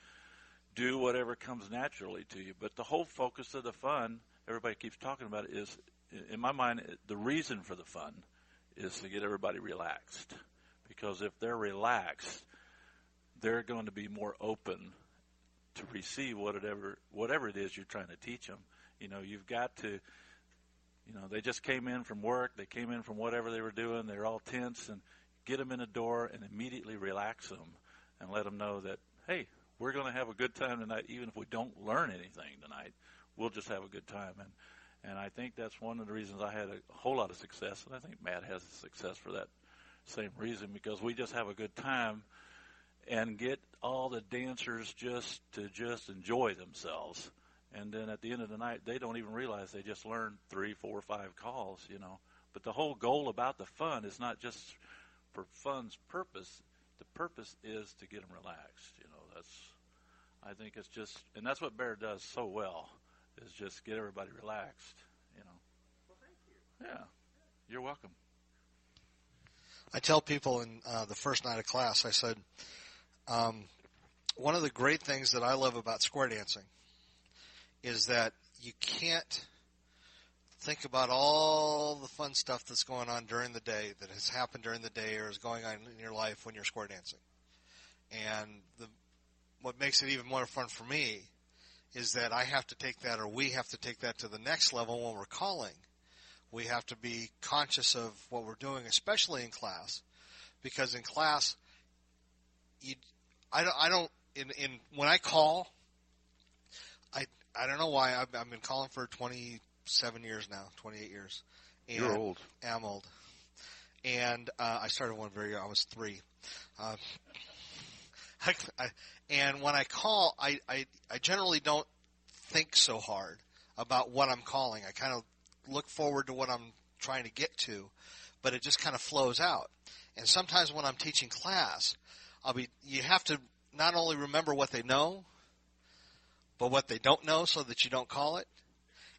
do whatever comes naturally to you. But the whole focus of the fun, everybody keeps talking about it, is, in my mind, the reason for the fun is to get everybody relaxed. Because if they're relaxed, they're going to be more open to receive whatever it is you're trying to teach them. You've got to, they just came in from work, they came in from whatever they were doing, they're all tense, and get them in the door and immediately relax them and let them know that, hey, we're going to have a good time tonight. Even if we don't learn anything tonight, we'll just have a good time. And I think that's one of the reasons I had a whole lot of success, and I think Matt has success for that same reason, because we just have a good time and get all the dancers just to enjoy themselves. And then at the end of the night, they don't even realize they just learned 3, 4, 5 calls, But the whole goal about the fun is not just for fun's purpose. The purpose is to get them relaxed. I think it's just, and that's what Bear does so well, is just get everybody relaxed. Well, thank you. Yeah, you're welcome. I tell people in the first night of class, I said, One of the great things that I love about square dancing is that you can't think about all the fun stuff that's going on during the day, that has happened during the day or is going on in your life when you're square dancing. And what makes it even more fun for me is that I have to take that, or we have to take that to the next level when we're calling. We have to be conscious of what we're doing, especially in class, because in class, when I call, I don't know why, I've been calling for 27 years now, 28 years. And you're old. I'm old. And I started one very young. I was 3. And when I call, I generally don't think so hard about what I'm calling. I kind of look forward to what I'm trying to get to, but it just kind of flows out. And sometimes when I'm teaching class, you have to not only remember what they know, but what they don't know, so that you don't call it.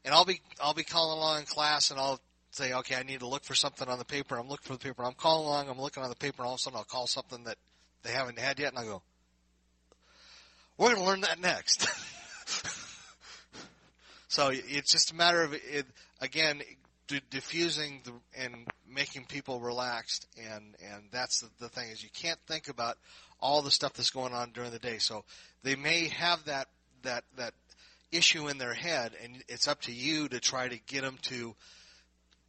And I'll be calling along in class, and I'll say, okay, I need to look for something on the paper. I'm looking for the paper. I'm calling along. I'm looking on the paper, and all of a sudden I'll call something that they haven't had yet, and I go, we're going to learn that next. So it's just a matter of, again, diffusing and making people relaxed, and that's the thing, is you can't think about all the stuff that's going on during the day. So they may have that issue in their head, and it's up to you to try to get them to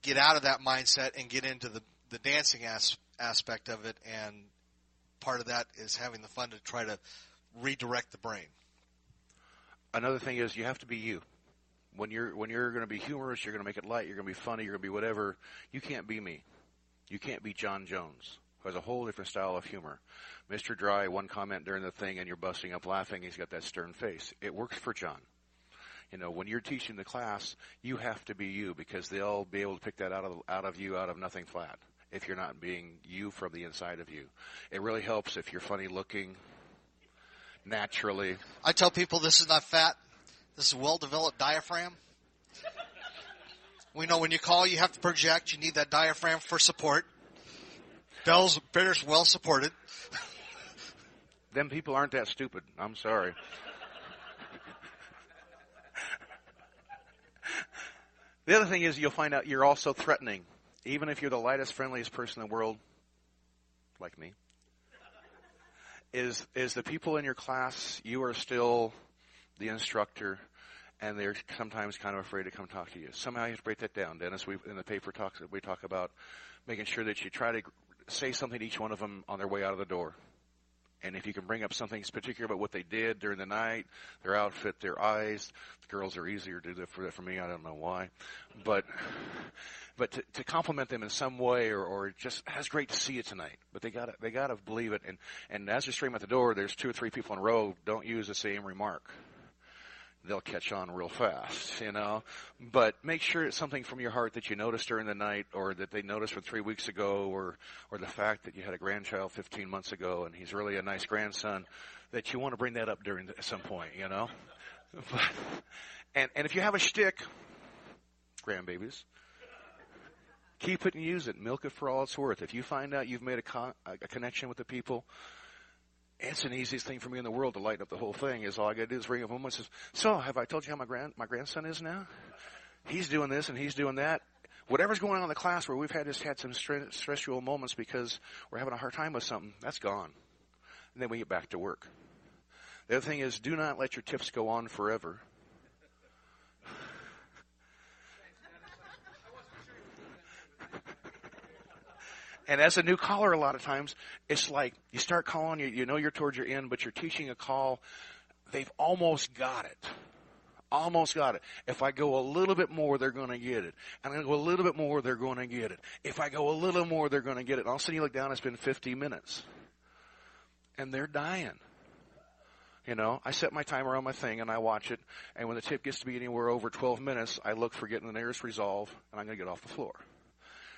get out of that mindset and get into the dancing aspect of it, and part of that is having the fun to try to redirect the brain. Another thing is you have to be you. When you're going to be humorous, you're going to make it light, you're going to be funny, you're going to be whatever. You can't be me. You can't be John Jones, who has a whole different style of humor. Mr. Dry, one comment during the thing, and you're busting up laughing. He's got that stern face. It works for John. When you're teaching the class, you have to be you, because they'll be able to pick that out of you, out of nothing flat, if you're not being you from the inside of you. It really helps if you're funny looking, naturally. I tell people this is not fat. This is a well-developed diaphragm. We know when you call, you have to project. You need that diaphragm for support. Bear's well supported. Them people aren't that stupid. I'm sorry. The other thing is you'll find out you're also threatening. Even if you're the lightest, friendliest person in the world, like me, is the people in your class, you are still the instructor, and they're sometimes kind of afraid to come talk to you. Somehow you have to break that down. Dennis, in the paper we talk about making sure that you try to say something to each one of them on their way out of the door. And if you can bring up something particular about what they did during the night, their outfit, their eyes. The girls are easier to do that for me. I don't know why. But to compliment them in some way, or just, it's great to see you tonight. But they gotta believe it. And as they're straight out the door, there's 2 or 3 people in a row. Don't use the same remark. They'll catch on real fast, But make sure it's something from your heart that you noticed during the night, or that they noticed from 3 weeks ago, or the fact that you had a grandchild 15 months ago and he's really a nice grandson, that you want to bring that up at some point, But, and if you have a shtick, grandbabies, keep it and use it. Milk it for all it's worth. If you find out you've made a connection with the people, it's an easiest thing for me in the world to light up the whole thing. Is all I got to do is ring up a moment and says, so have I told you how my grandson is now? He's doing this and he's doing that. Whatever's going on in the class where we've had some stressful moments because we're having a hard time with something, that's gone. And then we get back to work. The other thing is, do not let your tips go on forever. And as a new caller, a lot of times, it's like you start calling, you know you're towards your end, but you're teaching a call. They've almost got it. Almost got it. If I go a little bit more, they're going to get it. I'm going to go a little bit more, they're going to get it. If I go a little more, they're going to get it. And all of a sudden you look down, it's been 50 minutes. And they're dying. I set my timer on my thing and I watch it. And when the tip gets to be anywhere over 12 minutes, I look for getting the nearest resolve, and I'm going to get off the floor.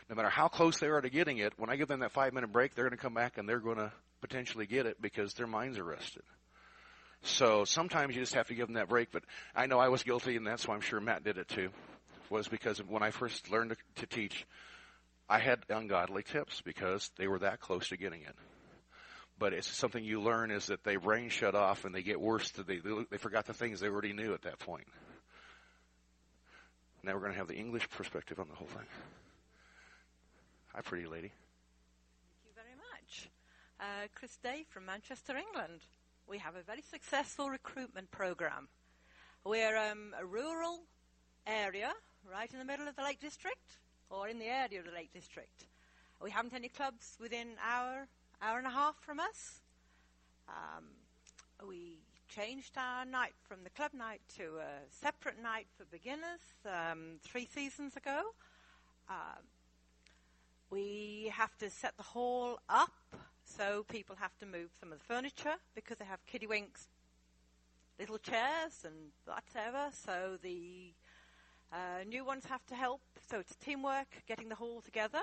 No matter how close they are to getting it, when I give them that 5-minute break, they're going to come back and they're going to potentially get it because their minds are rested. So sometimes you just have to give them that break. But I know I was guilty, and that's why I'm sure Matt did it too, was because when I first learned to teach, I had ungodly tips because they were that close to getting it. But it's something you learn is that their brain shut off and they get worse. They forgot the things they already knew at that point. Now we're going to have the English perspective on the whole thing. Hi, pretty lady. Thank you very much. Chris Day from Manchester, England. We have a very successful recruitment program. We're a rural area right in the middle of the Lake District, or in the area of the Lake District. We haven't any clubs within hour and a half from us. We changed our night from the club night to a separate night for beginners 3 seasons ago. We have to set the hall up, so people have to move some of the furniture because they have kiddywinks, little chairs and whatever, so the new ones have to help. So it's teamwork, getting the hall together.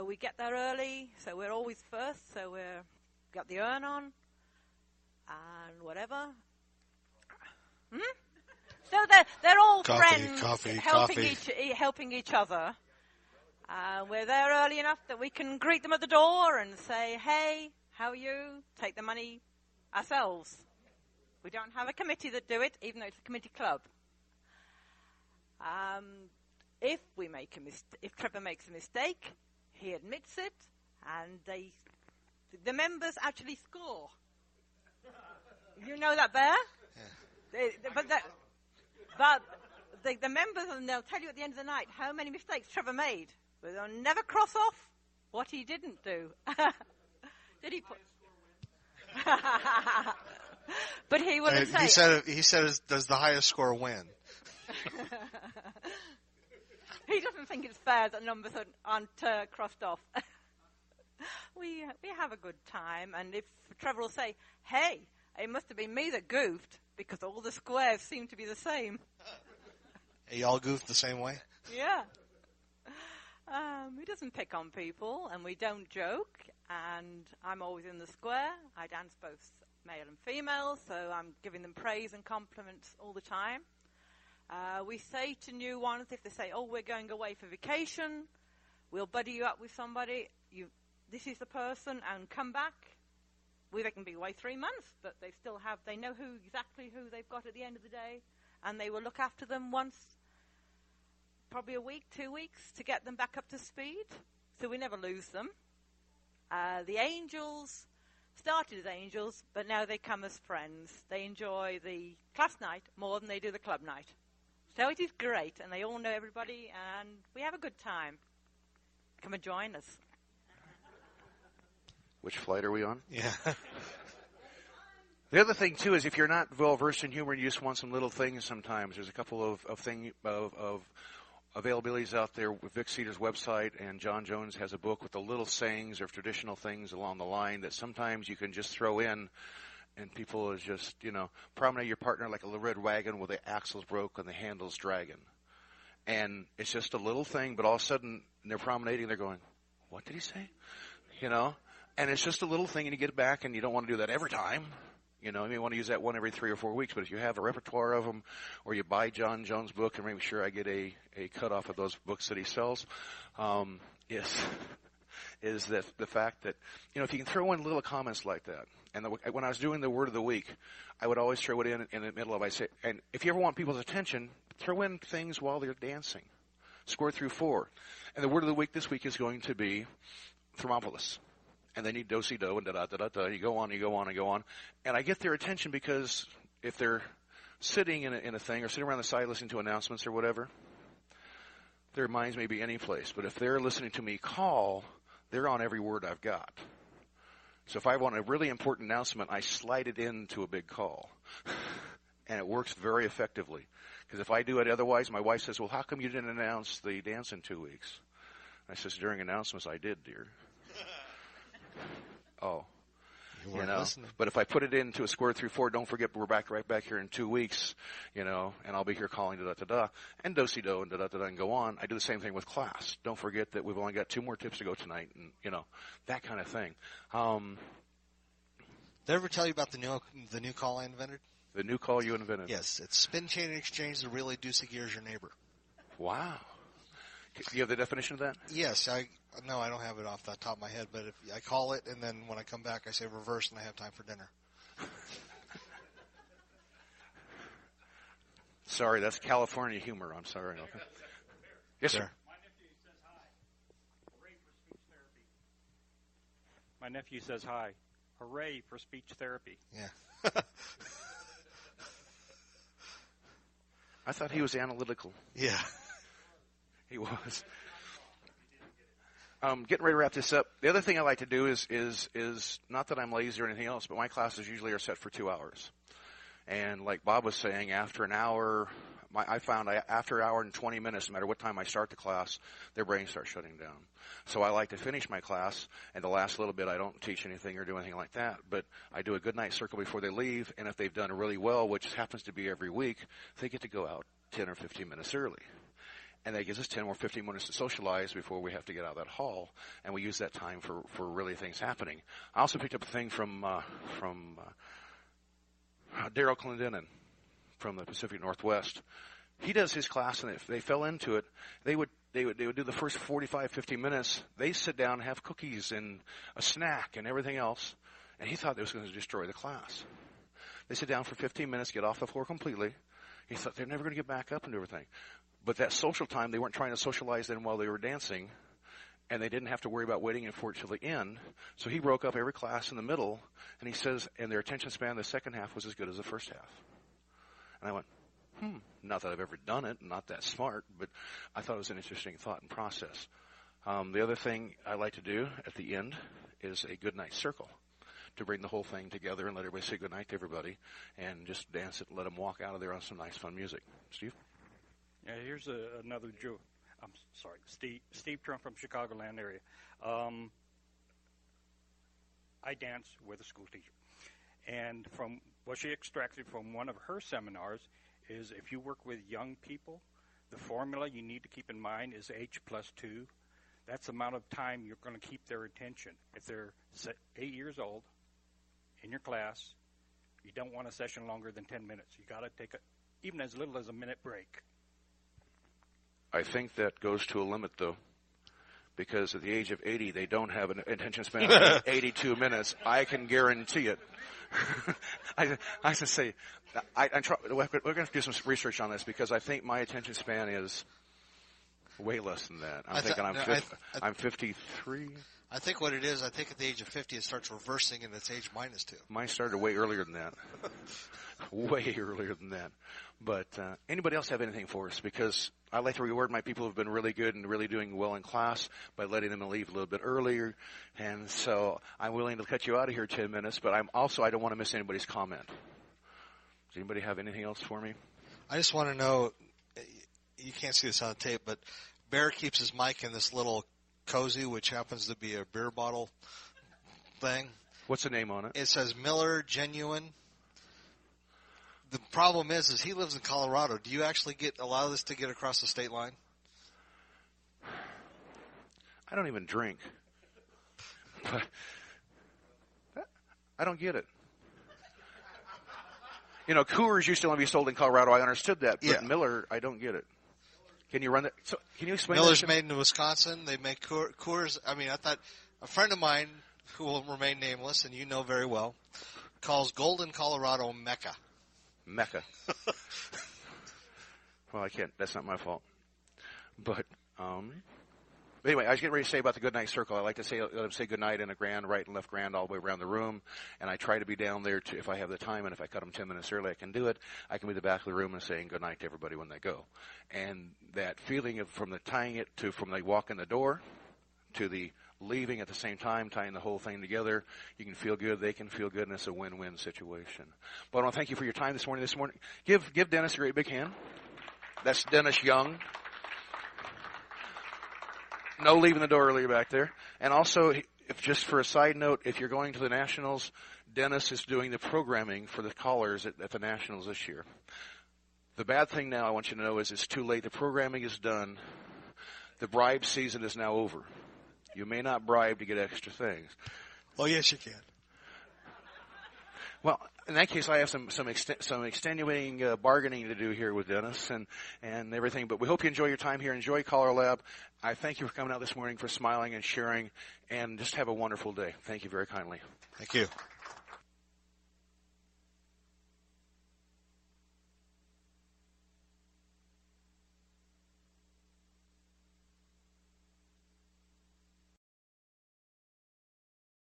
We get there early, so we're always first, so we've got the urn on and whatever. So they're all friends, helping each other. We're there early enough that we can greet them at the door and say, hey, how are you? Take the money ourselves. We don't have a committee that do it, even though it's a committee club. If Trevor makes a mistake, he admits it, and the members actually score. You know that, Bear? Yeah. But the members, and they'll tell you at the end of the night how many mistakes Trevor made. But they'll never cross off what he didn't do. Did he put... But he wouldn't say... He said, does the highest score win? He doesn't think it's fair that numbers aren't crossed off. We have a good time, and if Trevor will say, hey, it must have been me that goofed, because all the squares seem to be the same. You all goofed the same way? Yeah. He doesn't pick on people, and we don't joke, and I'm always in the square. I dance both male and female, so I'm giving them praise and compliments all the time. We say to new ones, if they say, oh, we're going away for vacation, we'll buddy you up with somebody. This is the person, and come back. They can be away 3 months, but they know exactly who they've got at the end of the day, and they will look after them once, probably a week, 2 weeks, to get them back up to speed. So we never lose them. The Angels started as Angels, but now they come as friends. They enjoy the class night more than they do the club night. So it is great, and they all know everybody, and we have a good time. Come and join us. Which flight are we on? Yeah. The other thing, too, is if you're not well-versed in humor and you just want some little things sometimes, there's a couple of availabilities out there with Vic Cedar's website, and John Jones has a book with the little sayings or traditional things along the line that sometimes you can just throw in, and people is just, promenade your partner like a red wagon where the axle's broke and the handle's dragging. And it's just a little thing, but all of a sudden, they're promenading, they're going, what did he say? And it's just a little thing, and you get it back, and you don't want to do that every time. You may want to use that one every 3 or 4 weeks, but if you have a repertoire of them, or you buy John Jones' book and make sure I get a cut off of those books that he sells, is that the fact that, if you can throw in little comments like that. And when I was doing the word of the week, I would always throw it in the middle of, I say, and if you ever want people's attention, throw in things while they're dancing. Score through 4. And the word of the week this week is going to be Thermopolis. And then you do-si-do and da-da-da-da-da. You go on, you go on, and go on. And I get their attention because if they're sitting in a thing or sitting around the side listening to announcements or whatever, their minds may be any place. But if they're listening to me call, they're on every word I've got. So if I want a really important announcement, I slide it into a big call. And it works very effectively. Because if I do it otherwise, my wife says, well, how come you didn't announce the dance in 2 weeks? I says, during announcements, I did, dear. Oh, but if I put it into a square through 4, don't forget we're right back here in 2 weeks, and I'll be here calling da-da-da-da, and do-si-do and da-da-da-da and go on. I do the same thing with class. Don't forget that we've only got 2 more tips to go tonight, and, that kind of thing. Did I ever tell you about the new call I invented? The new call you invented? Yes, it's spin chain exchange that really deuce gears your neighbor. Wow. Do you have the definition of that? Yes, No, I don't have it off the top of my head, but if I call it, and then when I come back, I say reverse, and I have time for dinner. Sorry, that's California humor. I'm sorry. Okay. Yes, sir. My nephew says hi. Hooray for speech therapy. My nephew says hi. Hooray for speech therapy. Yeah. I thought he was analytical. Yeah. He was. Getting ready to wrap this up. The other thing I like to do is not that I'm lazy or anything else, but my classes usually are set for 2 hours. And like Bob was saying, after an hour, I found after an hour and 20 minutes, no matter what time I start the class, their brains start shutting down. So I like to finish my class, and the last little bit I don't teach anything or do anything like that, but I do a good night circle before they leave, and if they've done really well, which happens to be every week, they get to go out 10 or 15 minutes early. And that gives us 10 or 15 minutes to socialize before we have to get out of that hall, and we use that time for really things happening. I also picked up a thing from Daryl Clendenin from the Pacific Northwest. He does his class, and if they fell into it, they would do the first 45, 50 minutes. They sit down and have cookies and a snack and everything else, and he thought it was going to destroy the class. They sit down for 15 minutes, get off the floor completely. He thought they're never going to get back up and do everything. But that social time, they weren't trying to socialize then while they were dancing, and they didn't have to worry about waiting for it till the end. So he broke up every class in the middle, and he says, and their attention span the second half was as good as the first half. And I went, not that I've ever done it, not that smart, but I thought it was an interesting thought and process. The other thing I like to do at the end is a good night circle to bring the whole thing together and let everybody say good night to everybody and just dance it and let them walk out of there on some nice, fun music. Steve? Yeah, here's another joke. I'm sorry, Steve Trump from Chicagoland area. I dance with a school teacher. And from what she extracted from one of her seminars is if you work with young people, the formula you need to keep in mind is H plus 2. That's the amount of time you're going to keep their attention. If they're 8 years old in your class, you don't want a session longer than 10 minutes. You got to take even as little as a minute break. I think that goes to a limit, though, because at the age of 80, they don't have an attention span of 82 minutes. I can guarantee it. I should say, we're going to have to do some research on this because I think my attention span is way less than that. I'm 53. I think what it is, I think at the age of 50 it starts reversing and it's age minus 2. Mine started way earlier than that. Way earlier than that. But anybody else have anything for us? Because I like to reward my people who have been really good and really doing well in class by letting them leave a little bit earlier. And so I'm willing to cut you out of here 10 minutes, but I don't want to miss anybody's comment. Does anybody have anything else for me? I just want to know, you can't see this on tape, but Bear keeps his mic in this little cozy, which happens to be a beer bottle thing. What's the name on it? It says Miller Genuine. The problem is he lives in Colorado. Do you actually allow this to get across the state line? I don't even drink. But I don't get it. You know, Coors used to only be sold in Colorado. I understood that. But Miller, I don't get it. Can you run that? So, can you explain Miller's that? made in Wisconsin. They make Coors. I mean, I thought a friend of mine who will remain nameless, and you know very well, calls Golden, Colorado Mecca. Mecca. Well, I can't. That's not my fault. But anyway, I was getting ready to say about the good night circle. I like to say good night in a grand, right and left grand, all the way around the room. And I try to be down there if I have the time. And if I cut them 10 minutes early, I can do it. I can be in the back of the room and saying good night to everybody when they go. And that feeling of from they walk in the door to the leaving at the same time, tying the whole thing together. You can feel good. They can feel good, and it's a win-win situation. But I want to thank you for your time this morning. Give Dennis a great big hand. That's Dennis Young. No leaving the door earlier back there. And also, if just for a side note, if you're going to the Nationals, Dennis is doing the programming for the callers at the Nationals this year. The bad thing now I want you to know is it's too late. The programming is done. The bribe season is now over. You may not bribe to get extra things. Oh, yes, you can. Well, in that case, I have some extenuating bargaining to do here with Dennis and everything. But we hope you enjoy your time here. Enjoy CALLERLAB. I thank you for coming out this morning, for smiling and sharing, and just have a wonderful day. Thank you very kindly. Thank you.